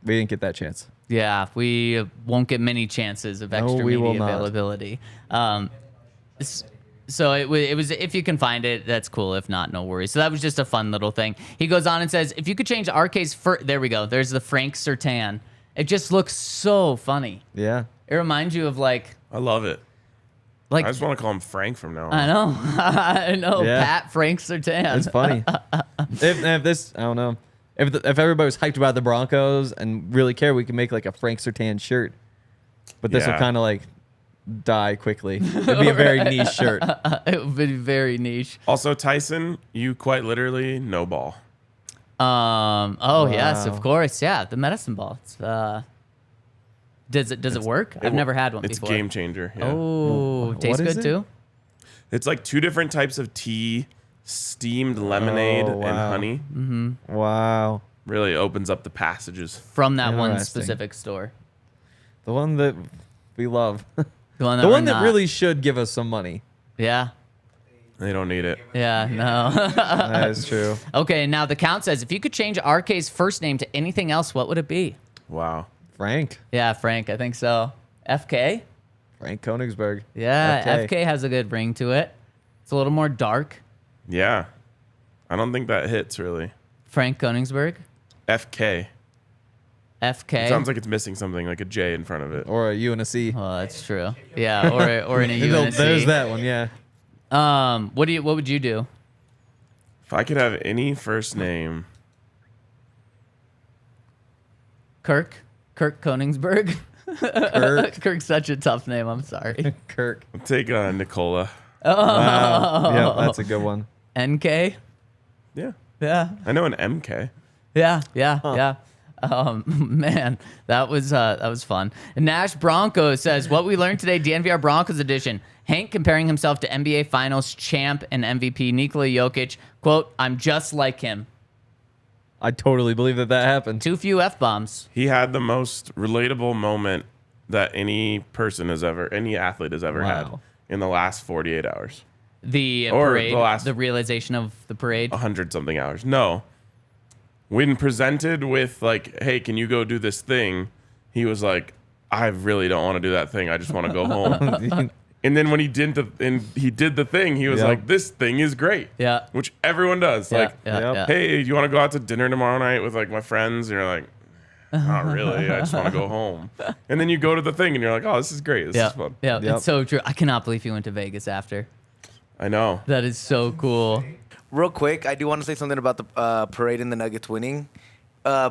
we didn't get that chance. Yeah, we won't get many chances of extra media availability. So it was, if you can find it, that's cool. If not, no worries. So that was just a fun little thing. He goes on and says, if you could change RK's there we go. There's the Frank Surtain. It just looks so funny. Yeah. It reminds you of like... I love it. Like, I just want to call him Frank from now on. I know. I know. Yeah. Pat Frank Surtain. It's funny. if this, I don't know. If everybody was hyped about the Broncos and really care, we can make like a Frank Surtain shirt. But this will Yeah. kind of like die quickly. It'd be a very niche shirt. It would be very niche. Also, Tyson, you quite literally no ball. Yes, of course. Yeah, the medicine ball. It's, does it work? I've never had one It's before. game changer. Yeah. Oh, What tastes is good it? too. It's like 2 different types of tea, steamed lemonade Oh, and wow. honey. Wow. Really opens up the passages. From that one Interesting. specific store. The one that we love. The one that, The we're one that not. really should give us some money. Yeah. They don't need it. Yeah. No. That is true. Okay. Now the count says if you could change RK's first name to anything else, what would it be? Wow. Frank. Yeah, Frank. I think so. FK. Frank Konigsberg. Yeah, FK has a good ring to it. It's a little more dark. Yeah. I don't think that hits really. Frank Koenigsberg. FK. FK. It sounds like it's missing something, like a J in front of it. Or a U and a C. Well, that's true. Yeah, or in a U and a C. There's that one, yeah. What would you do? If I could have any first name, Kirk Koenigsberg. Kirk. Kirk's such a tough name. I'm sorry. Kirk. I'll take Nicola. Wow. Yeah, that's a good one. NK. Yeah. Yeah. I know an MK. Yeah. Man, that was fun. Nash Broncos says, what we learned today, DNVR Broncos edition. Hank comparing himself to NBA Finals champ and MVP Nikola Jokic. Quote, I'm just like him. I totally believe that happened. Too few F-bombs. He had the most relatable moment that any athlete has ever had Wow. in the last 48 hours. The Or parade, the last- the realization of the parade. 100 something hours. No. When presented with like, hey, can you go do this thing? He was like, I really don't want to do that thing. I just want to go home. And then when he did the thing, he was Yep. like, this thing is great. Yeah. Which everyone does. Like, yeah. hey, do you want to go out to dinner tomorrow night with like my friends? And you're like, not really. I just want to go home. And then you go to the thing and you're like, oh, this is great. This is fun. Yeah, Yep. it's so true. I cannot believe he went to Vegas after. I know. That is so cool. Real quick, I do want to say something about the parade and the Nuggets winning.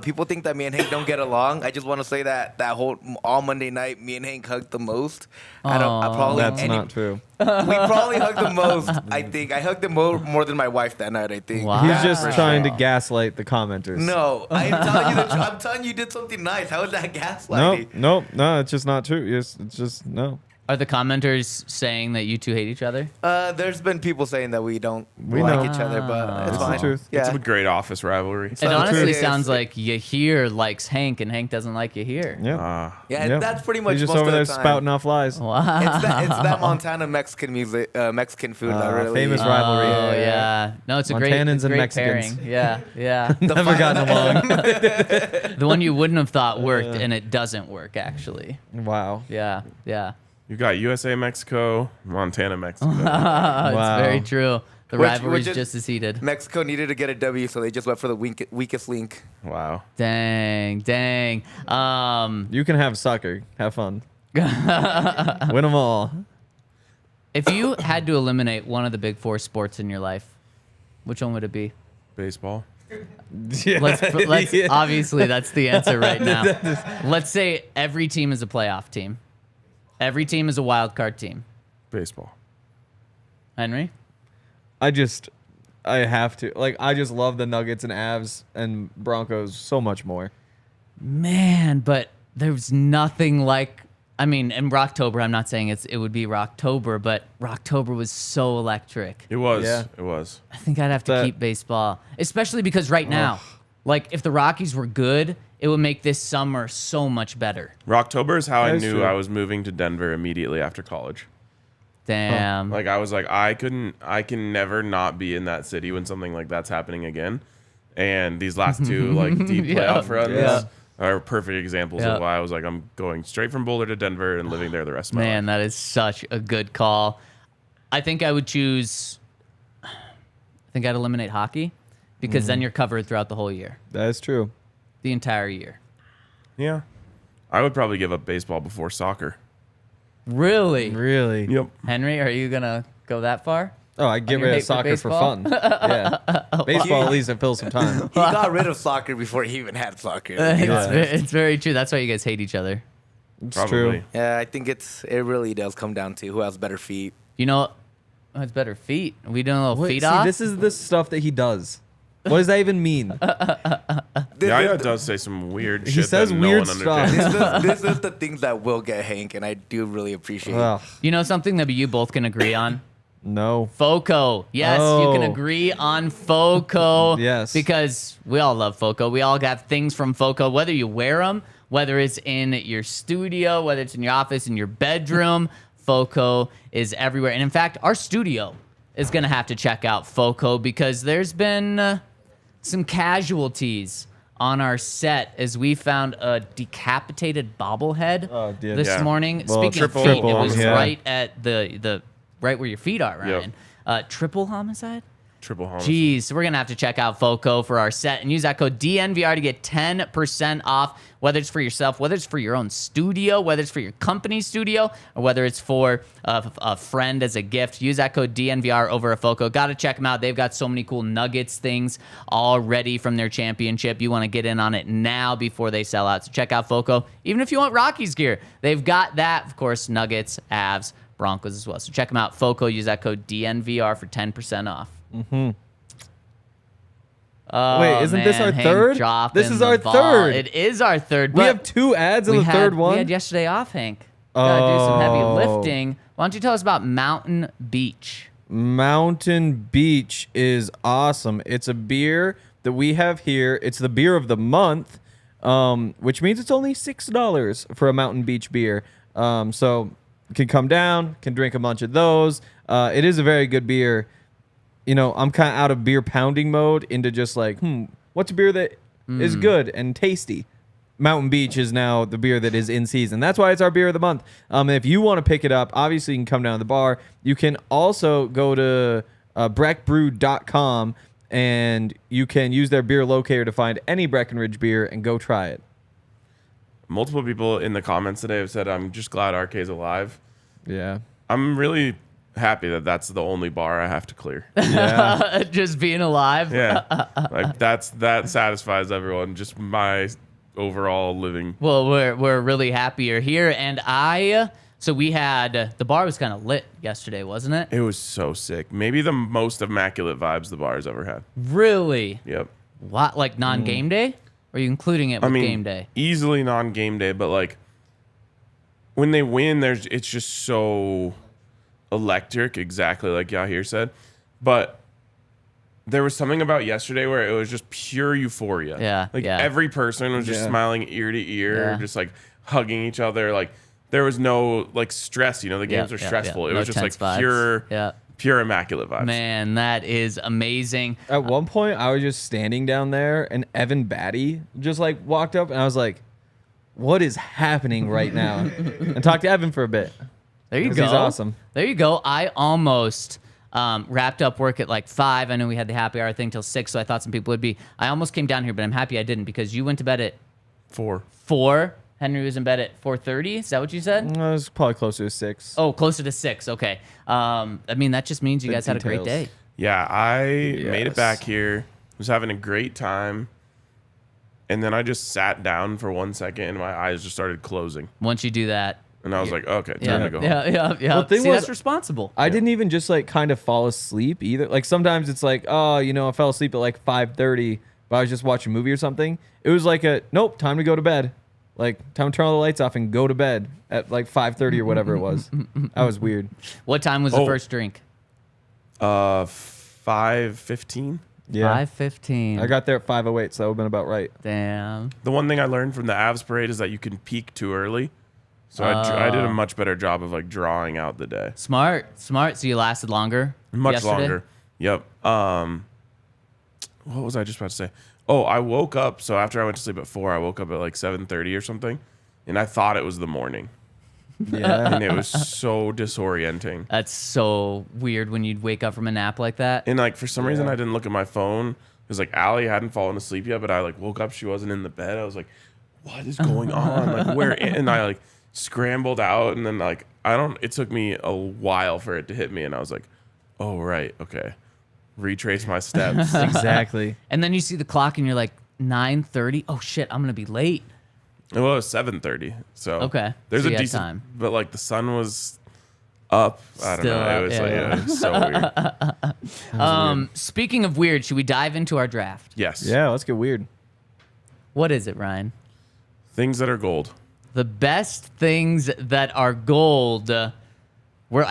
People think that me and Hank don't get along. I just want to say that whole all Monday night, me and Hank hugged the most. I probably That's not true. We probably hugged the most. I think I hugged him more than my wife that night. I think. Wow. He's Yeah, just for trying sure. to gaslight the commenters. No, I'm telling you. I'm telling you, did something nice. How is that gaslighting? No, it's just not true. It's just no. Are the commenters saying that you two hate each other? There's been people saying that we don't We like know. each other, but it's It's the fine. truth. Yeah. It's a great office rivalry. It honestly truth. sounds like Yahir likes Hank and Hank doesn't like Yahir. Yeah. Yeah, that's pretty much He's just most over of there the time. spouting off lies. Wow. It's that Montana Mexican music, Mexican food that really famous rivalry. Oh yeah. No, it's a great, Montanans it's a and great Mexicans. pairing. Yeah. Never gotten along. The one you wouldn't have thought worked and it doesn't work actually. Wow. Yeah. You've got USA, Mexico, Montana, Mexico. It's Wow. very true. The Which rivalry's is- just as heated. Mexico needed to get a W, so they just went for the weakest link. Wow. Dang. You can have soccer. Have fun. Win them all. If you had to eliminate one of the big four sports in your life, which one would it be? Baseball. Let's obviously that's the answer right now. Let's say every team is a playoff team. Every team is a wild card team. Baseball. Henry? I have to. Like, I just love the Nuggets and Avs and Broncos so much more. Man, but there's nothing like. I mean, in Rocktober, I'm not saying it would be Rocktober, but Rocktober was so electric. It was. Yeah. It was. I think I'd have to That- keep baseball, especially because right now, like if the Rockies were good, it would make this summer so much better. Rocktober is how I That is knew true. I was moving to Denver immediately after college. Damn. Like I was like, I can never not be in that city when something like that's happening again. And these last two like deep Yeah. playoff runs Yeah. are perfect examples Yeah. of why I was like, I'm going straight from Boulder to Denver and living there the rest of my Man, life. that is such a good call. I think I would choose. I think I'd eliminate hockey because then you're covered throughout the whole year, That is true. the entire year. Yeah. I would probably give up baseball before soccer. Really? Really? Yep. Henry, are you gonna go that far? Oh, I get On your rid hate of for soccer for baseball? fun. Yeah. Baseball, at least it fills some time. He got rid of soccer before he even had soccer. It's very true. That's why you guys hate each other. It's Probably. true. Yeah, I think it really does come down to who has better feet. You know, it's better feet. We doing a little Wait, feet see, off. this is the stuff that he does. What does that even mean? Yaya does say some weird shit. He says that no weird one stuff. understands. This is the things that will get Hank, and I do really appreciate it. Ugh, You know something that you both can agree on? no. FOCO. Yes, you can Oh. agree on FOCO. Yes. Because we all love FOCO. We all got things from FOCO, whether you wear them, whether it's in your studio, whether it's in your office, in your bedroom. FOCO is everywhere. And in fact, our studio is going to have to check out FOCO because there's been some casualties on our set as we found a decapitated bobblehead Oh, dear. this Yeah. morning. Well, Speaking of triple feet, it was yeah. right at the right where your feet are, Ryan. Triple homicide? Triple homicide. Jeez, so we're going to have to check out FOCO for our set and use that code DNVR to get 10% off, whether it's for yourself, whether it's for your own studio, whether it's for your company studio, or whether it's for a friend as a gift. Use that code DNVR over at FOCO. Got to check them out. They've got so many cool Nuggets things all ready from their championship. You want to get in on it now before they sell out. So check out FOCO. Even if you want Rockies gear, they've got that. Of course, Nuggets, Avs, Broncos as well. So check them out. FOCO. Use that code DNVR for 10% off. Mm-hmm. Oh, Wait, isn't this our Hank third? dropping This is the our ball. third. It is our third. We but have 2 ads in we the had- third one. We had yesterday off, Hank. Gotta do some heavy Oh. lifting. Why don't you tell us about Mountain Beach? Mountain Beach is awesome. It's a beer that we have here. It's the beer of the month, which means it's only $6 for a Mountain Beach beer. So you can come down, can drink a bunch of those. It is a very good beer. You know, I'm kind of out of beer pounding mode into just like, what's a beer that is good and tasty? Mountain Beach is now the beer that is in season. That's why it's our beer of the month. If you want to pick it up, obviously you can come down to the bar. You can also go to breckbrew.com and you can use their beer locator to find any Breckenridge beer and go try it. Multiple people in the comments today have said, I'm just glad RK's alive. Yeah. I'm really happy that that's the only bar I have to clear. Yeah. Just being alive. Yeah. Like that satisfies everyone. Just my overall living. Well, we're really happy you're here, and so we had the bar was kind of lit yesterday, wasn't it? It was so sick. Maybe the most immaculate vibes the bar's ever had. Really? Yep. What, like non-game day? Or are you including it with game day? Easily non-game day, but like when they win, it's just so electric, exactly like Yahir said. But there was something about yesterday where it was just pure euphoria. Yeah, Like yeah. every person was just Yeah. smiling ear to ear, Yeah. just like hugging each other. Like there was no like stress, the games Yeah, are yeah, stressful. yeah. It No was just like tense vibes. pure Yeah. pure immaculate vibes. Man, that is amazing. At one point, I was just standing down there, and Evan Batty just like walked up, and I was like, "What is happening right now?" And talked to Evan for a bit. There you 'Cause go. he's awesome. There you go. I almost wrapped up work at like 5. I know we had the happy hour thing till 6, so I thought some people would be. I almost came down here, but I'm happy I didn't because you went to bed at 4. 4. Henry was in bed at 4:30. Is that what you said? I was probably closer to 6. Oh, closer to 6. Okay. I mean, that just means you The guys had a great details. day. Yeah, I made it Yes. back here. Was having a great time. And then I just sat down for 1 second and my eyes just started closing. Once you do that. And I was like, okay, time Yeah, to go home. yeah. Well, the thing See, was- that's responsible. I didn't even just like kind of fall asleep either. Like sometimes it's like, oh, I fell asleep at like 5:30, but I was just watching a movie or something. It was like nope, time to go to bed. Like time to turn all the lights off and go to bed at like 5:30 or whatever it was. That was weird. What time was the Oh. first drink? 5:15. Yeah. 5:15. I got there at 5:08, so that would have been about right. Damn. The one thing I learned from the Avs parade is that you can peak too early. So I did a much better job of like drawing out the day. Smart. So you lasted longer? Much yesterday? longer. Yep. What was I just about to say? Oh, I woke up. So after I went to sleep at 4, I woke up at like 7:30 or something, and I thought it was the morning, Yeah. and it was so disorienting. That's so weird when you'd wake up from a nap like that. And like for some reason, Yeah. I didn't look at my phone because like Allie hadn't fallen asleep yet, but I like woke up. She wasn't in the bed. I was like, "What is going on? Like where?" And I like scrambled out, and then like It took me a while for it to hit me, and I was like, oh, right, okay. Retrace my steps. Exactly. And then you see the clock and you're like, 9:30. Oh shit, I'm gonna be late. Well, it was 7:30, so Okay, there's so a you had decent time. But like the sun was up. I don't Still know. up, It was yeah. it was so weird. Speaking of weird, should we dive into our draft? Yes. Yeah, let's get weird. What is it, Ryan? Things that are gold. The best things that are gold. I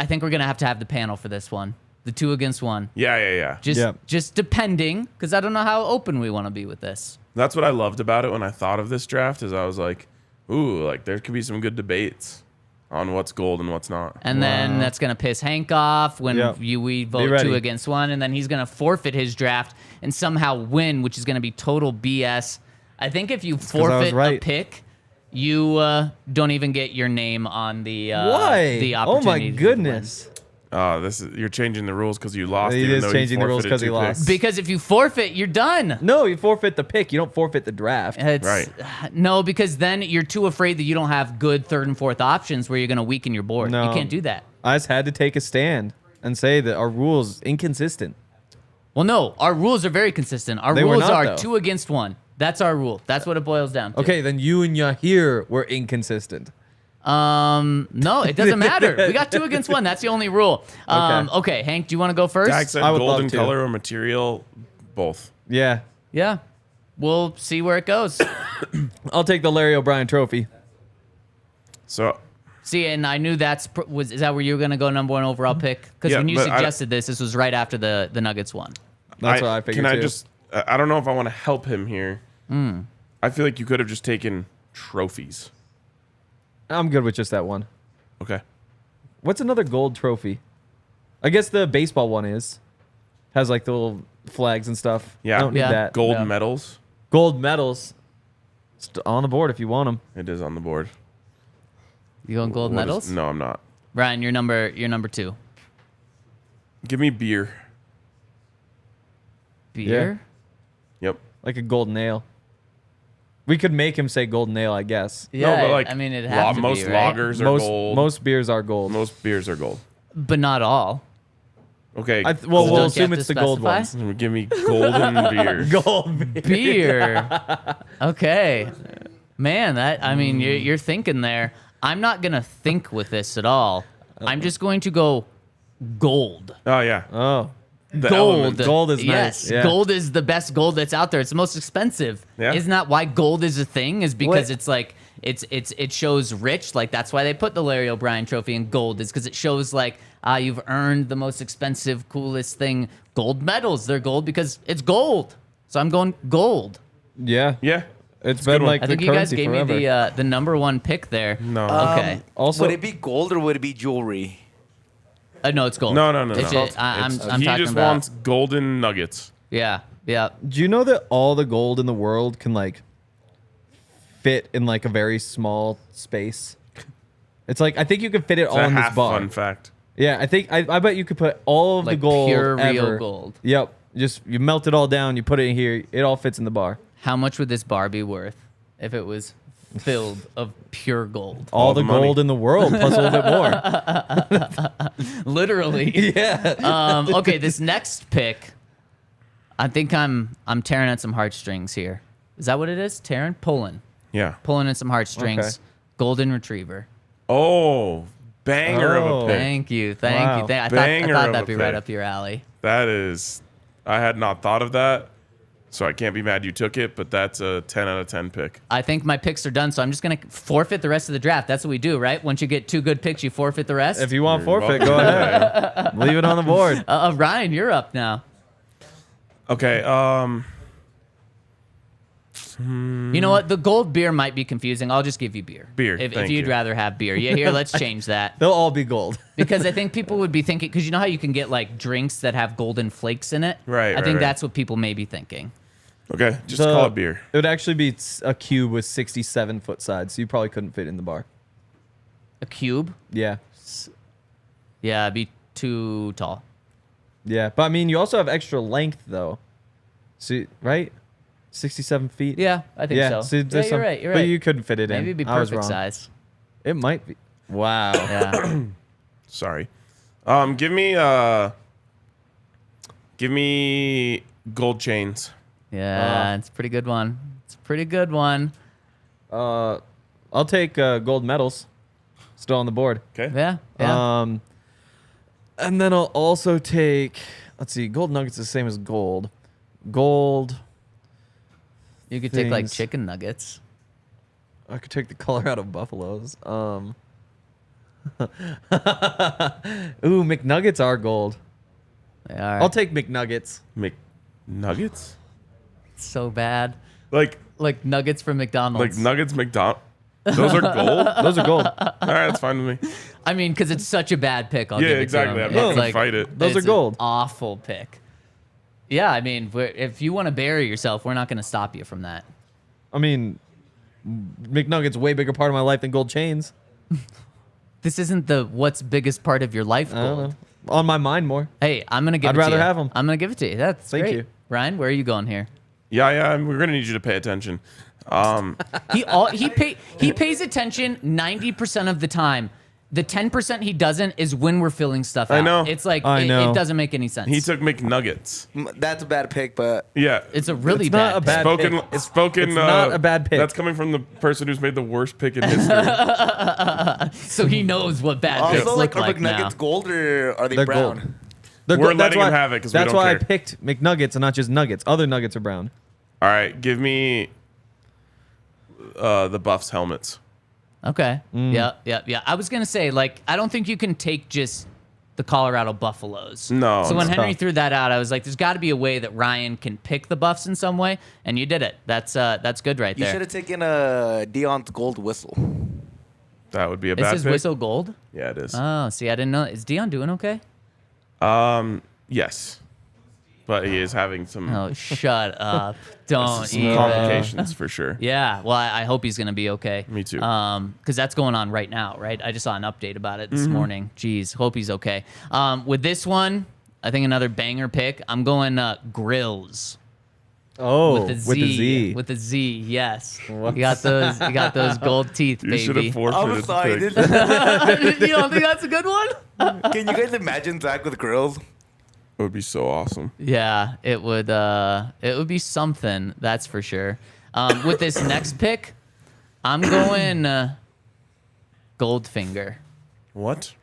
think we're gonna have to have the panel for this one. The 2 against 1. Yeah. Just depending, because I don't know how open we want to be with this. That's what I loved about it when I thought of this draft. Is I was like, ooh, like there could be some good debates on what's gold and what's not. And then that's gonna piss Hank off when Yep. we Be vote ready. 2 against 1, and then he's gonna forfeit his draft and somehow win, which is gonna be total BS. I think if you 'cause I was forfeit a right. pick, you don't even get your name on the Why? the Oh my opportunity to goodness. You're changing the rules because you lost. He even is though changing the rules forfeited 'cause he 2 lost. picks. Because if you forfeit, you're done. No, you forfeit the pick. You don't forfeit the draft. It's, Right. No, because then you're too afraid that you don't have good 3rd and 4th options where you're going to weaken your board. No. You can't do that. I just had to take a stand and say that our rules inconsistent. Well, no, our rules are very consistent. Our They were rules not, are though. 2 against 1. That's our rule. That's what it boils down to. Okay, then you and Yahir were inconsistent. No, it doesn't matter. We got 2 against 1. That's the only rule. Okay, Hank, do you want to go first? Dak said I would gold love in to. color or material, both. Yeah. Yeah. We'll see where it goes. I'll take the Larry O'Brien trophy. So See, and I knew is that where you were going to go number 1 overall pick? Because Yeah, when you but suggested this was right after the Nuggets won. That's what I figured Can I too. just? I don't know if I want to help him here. I feel like you could have just taken trophies. I'm good with just that one. Okay. What's another gold trophy? I guess the baseball one has like the little flags and stuff. Yeah. I don't need Yeah. that. Gold Yeah. medals. Gold medals. It's on the board if you want them. It is on the board. You going gold What is- medals? No, I'm not. Ryan, you're number 2. Give me beer. Beer? Yep. Like a gold nail. We could make him say gold nail, I guess. Yeah, no, but like I mean, it has to most be, right? lagers are gold. Most beers are gold. Most beers are gold. But not all. Okay. Well, So we'll don't you assume have it's to the gold specify? ones. Give me golden beer. Gold beer. Beer. Okay. Man, I mean, you're thinking there. I'm not going to think with this at all. I'm just going to go gold. Oh yeah. Oh. The Gold. element. Gold is Yes, nice. Yeah. gold is the best gold that's out there. It's the most expensive. Yeah. Isn't that why gold is a thing? Is because What? it's like it shows rich. Like that's why they put the Larry O'Brien trophy in gold. Is because it shows like you've earned the most expensive, coolest thing. Gold medals. They're gold because it's gold. So I'm going gold. Yeah. Yeah. It's a been good one. like I the think you guys currency gave forever. me the number 1 pick there. No. Okay. Also, would it be gold or would it be jewelry? No, it's gold. No. It's no. just- I'm It's- talking he just about. wants golden nuggets. Yeah. do you know that all the gold in the world can like fit in like a very small space? It's like I think you can fit it It's all a in this half bar. fun fact. Yeah, I bet you could put all of Like the gold pure, real ever. gold. Yep. Just you melt it all down, you put it in here, it all fits in the bar. How much would this bar be worth if it was filled of pure gold? All the the money. gold in the world plus a little bit more. Literally. Yeah. Okay, this next pick, I think I'm tearing at some heartstrings here. Is that what it is? Tearing? Pulling at some heartstrings. Okay. Golden Retriever. Oh, banger of Oh. a pick. Thank you. Wow. I Banger thought of that'd a be right pick. up your alley. That is, I had not thought of that, so I can't be mad you took it. But that's a 10 out of 10 pick. I think my picks are done, so I'm just gonna forfeit the rest of the draft. That's what we do, right? Once you get 2 good picks, you forfeit the rest. If you want You're forfeit, welcome. go ahead. Leave it on the board. Ryan, you're up now. Okay. You know what? The gold beer might be confusing. I'll just give you beer. Beer, If thank you'd you. rather have beer. Yeah, here, let's change that. They'll all be gold. Because I think people would be thinking, because you know how you can get like drinks that have golden flakes in it? Right, I think right. that's what people may be thinking. Okay, just call it beer. It would actually be a cube with 67 foot sides, so you probably couldn't fit in the bar. A cube? Yeah. Yeah, it'd be too tall. Yeah. But I mean, you also have extra length, though. So, right? 67 feet? Yeah, I think Yeah. so. So Yeah, there's you're right. You're But right. you couldn't fit it in. Maybe it'd be I was perfect wrong. size. It might be. Wow. Yeah. Sorry. Give me gold chains. Yeah, it's a pretty good one. It's a pretty good one. I'll take gold medals. Still on the board. Okay. Yeah. Yeah. And then I'll also take, let's see, gold nuggets is the same as gold. Gold. You could take like things. chicken nuggets. I could take the Colorado Buffaloes. Ooh, McNuggets are gold. They are. I'll take McNuggets. McNuggets? So bad. Like Nuggets from McDonald's. nuggets McDonald's. Those are gold? Those are gold. All right, that's fine with me. I mean, because it's such a bad pick. I'll Yeah, give it exactly. To I'm him. not It's gonna fight it. Those it's are gold. An awful pick. Yeah, I mean, if you want to bury yourself, we're not going to stop you from that. I mean, McNuggets way bigger part of my life than gold chains. This isn't the what's biggest part of your life I don't gold. know. On my mind more. Hey, I'm going to give I'd it to you. rather have 'em. I'm going to give it to you. That's Thank great. you. Ryan, where are you going here? Yeah, we're gonna need you to pay attention. He pays attention 90% of the time. The 10% he doesn't is when we're filling stuff out. I know. It's like I know. It doesn't make any sense. He took McNuggets. That's a bad pick, but Yeah. It's a really It's bad not a pick. bad spoken. pick. Spoken. It's not a bad pick. That's coming from the person who's made the worst pick in history. So he knows what bad picks also look are like now. McNuggets gold or are they They're brown? gold. We're that's letting why- him have it 'cause we that's don't why care. I picked McNuggets and not just nuggets. Other nuggets are brown. All right, give me the Buffs helmets. Okay. Yeah. I was gonna say, like, I don't think you can take just the Colorado Buffaloes. No, So when it's Henry tough. threw that out, I was like, there's got to be a way that Ryan can pick the Buffs in some way, and you did it. That's good right You should there. have taken Deion's gold whistle. That would be a Is bad his pick. whistle gold? Yeah, it is. Oh, see, I didn't know. Is Dion doing okay? Yes, but he is having some Oh, shut up! Don't some even. complications for sure. Yeah, well, I hope he's gonna be okay. Me too. Because that's going on right now, right? I just saw an update about it this Mm-hmm. morning. Jeez, hope he's okay. With this one, I think another banger pick. I'm going grills Oh, with the Z. With the Z, yes. You got those. You got those gold teeth, You should baby. have forfeited. I'm sorry. the pick. This- You don't think that's a good one? Can you guys imagine Zach with grills? It would be so awesome. Yeah, it would. It would be something. That's for sure. With this next pick, I'm going Goldfinger. What?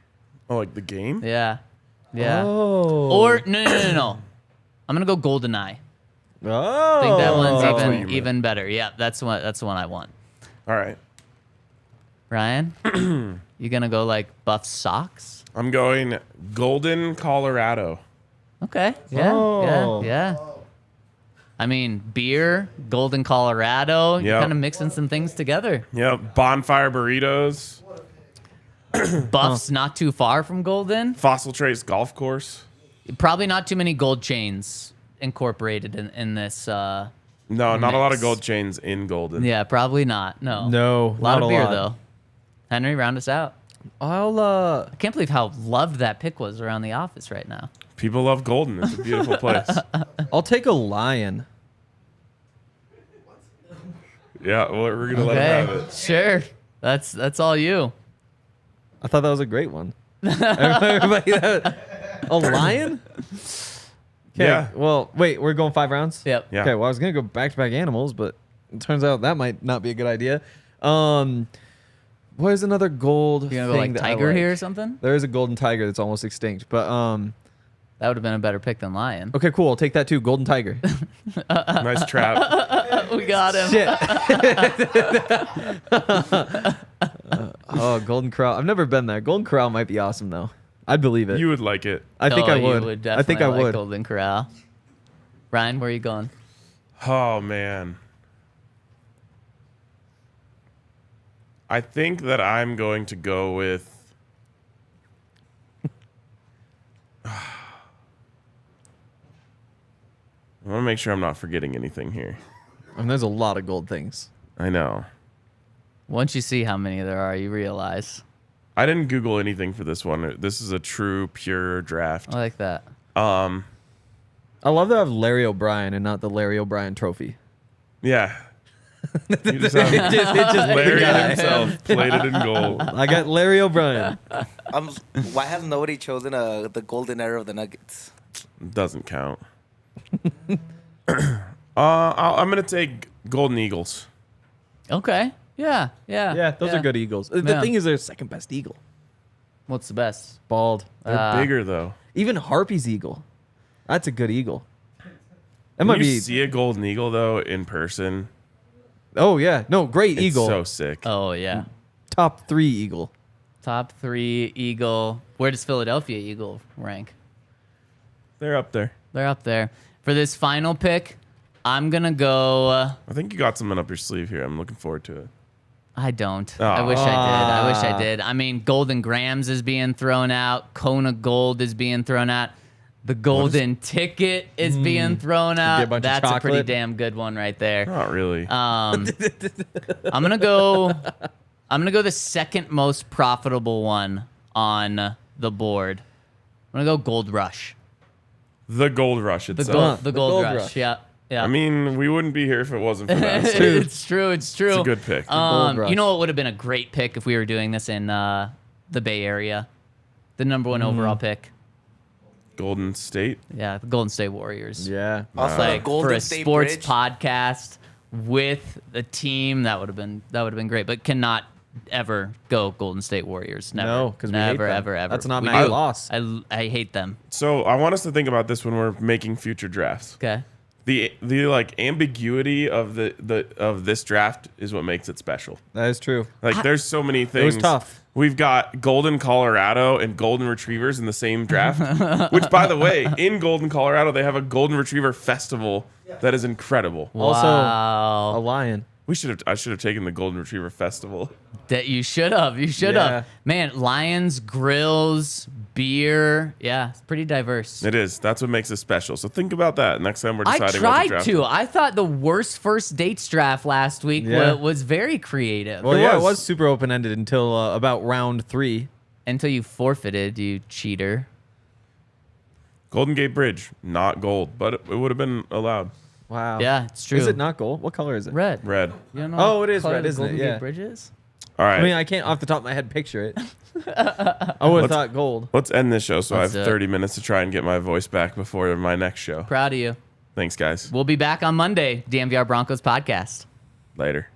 Oh, like the game? Yeah. Yeah. Oh. Or no. I'm gonna go GoldenEye. Oh. I think that That's what one's you meant. even better. Yeah, that's the one I want. All right. Ryan, you gonna go like buff socks? I'm going Golden, Colorado. Okay. Yeah. Oh. Yeah. I mean, beer, Golden, Colorado. You're Yep. kind of mixing some things together. Yep. Bonfire burritos. Buff's not too far from Golden. Fossil Trace Golf Course. Probably not too many gold chains incorporated in this. No, not a lot of Mix. gold chains in Golden. Yeah, probably not. No. No, A lot not of a beer lot. though. Henry, round us out. I'll I can't believe how loved that pick was around the office right now. People love Golden. It's a beautiful place. I'll take a lion. Yeah, well, we're gonna let him have it. Sure. That's all you. I thought that was a great one. Everybody, a lion? Okay. Yeah. Well, wait, we're going 5 rounds? Yep. Yeah. Okay, well, I was going to go back-to-back animals, but it turns out that might not be a good idea. What is another gold You gonna go thing like that I tiger like? here or something? There is a golden tiger that's almost extinct, but That would have been a better pick than lion. okay, cool. I'll take that too. Golden tiger. Nice trap. We got him. Shit. Oh, Golden Corral. I've never been there. Golden Corral might be awesome though. I'd believe it. You would like it. I think I You would. I think definitely I like would. Golden Corral. Ryan, where are you going? Oh man. I think that I'm going to go with I want to make sure I'm not forgetting anything here. And there's a lot of gold things. I know. Once you see how many there are, you realize. I didn't Google anything for this one. This is a true, pure draft. I like that. I love that I have Larry O'Brien and not the Larry O'Brien trophy. Yeah. You just have It just Larry guy. himself plated in gold. I got Larry O'Brien. Why has nobody chosen the golden era of the Nuggets? Doesn't count. I'm gonna take Golden Eagles. Okay. Yeah. Yeah, those are good Eagles. The Yeah. thing is, they're second best Eagle. What's the best? Bald. They're bigger though. Even Harpy's Eagle. That's a good Eagle. That When might you be. see a Golden Eagle though in person, Oh yeah, no, great it's Eagle. so sick. Oh yeah. Top 3 Eagle. Top 3 Eagle. Where does Philadelphia Eagle rank? They're up there. They're up there. For this final pick, I'm gonna go. I think you got something up your sleeve here. I'm looking forward to it. I don't. I wish I did. I wish I did. I mean, Golden Grams is being thrown out. Kona Gold is being thrown out. The Golden Ticket is being thrown Get a out. bunch of That's a pretty chocolate. damn good one right there. Not really. I'm gonna go. I'm gonna go the second most profitable one on the board. I'm gonna go Gold Rush. The Gold Rush The itself. Gold Rush. Yeah. Yeah. I mean, we wouldn't be here if it wasn't for that. So it's true. It's true. it's a good pick. Gold Rush. You know what would have been a great pick if we were doing this in the Bay Area? The number 1 overall pick. Golden State. Yeah, the Golden State Warriors. Yeah. Also, Like the Golden for a State sports Bridge. podcast with the team, that would have been great. But cannot ever go Golden State Warriors. Never. No, 'cause we hate never, them. ever, ever. That's an We automatic do. loss. I hate them. So I want us to think about this when we're making future drafts. Okay. The like ambiguity of this draft is what makes it special. That is true. Like there's so many things. was tough. We've got Golden Colorado and Golden Retrievers in the same draft. Which, by the way, in Golden Colorado they have a Golden Retriever festival that is incredible. Also, Wow. a lion. I should have taken the Golden Retriever festival. That you should have. You should Yeah. have. Man, lions, grills, beer. Yeah, it's pretty diverse. It is. That's what makes it special. So think about that next time we're I deciding what to tried draft. to. I thought the worst first dates draft last week Yeah. was very creative. Well, yeah, it was. was super open ended until about round 3. Until you forfeited, you cheater. Golden Gate Bridge, not gold, but it would have been allowed. Wow. Yeah, it's true. Is it not gold? What color is it? red? Red. You don't know Oh, what it is color red, the isn't it? Golden Gate Yeah. Bridge is? All right. I mean, I can't off the top of my head picture it. I would have thought gold. Let's end this show so I Let's have do it. 30 minutes to try and get my voice back before my next show. Proud of you. Thanks, guys. We'll be back on Monday, DNVR Broncos Podcast. Later.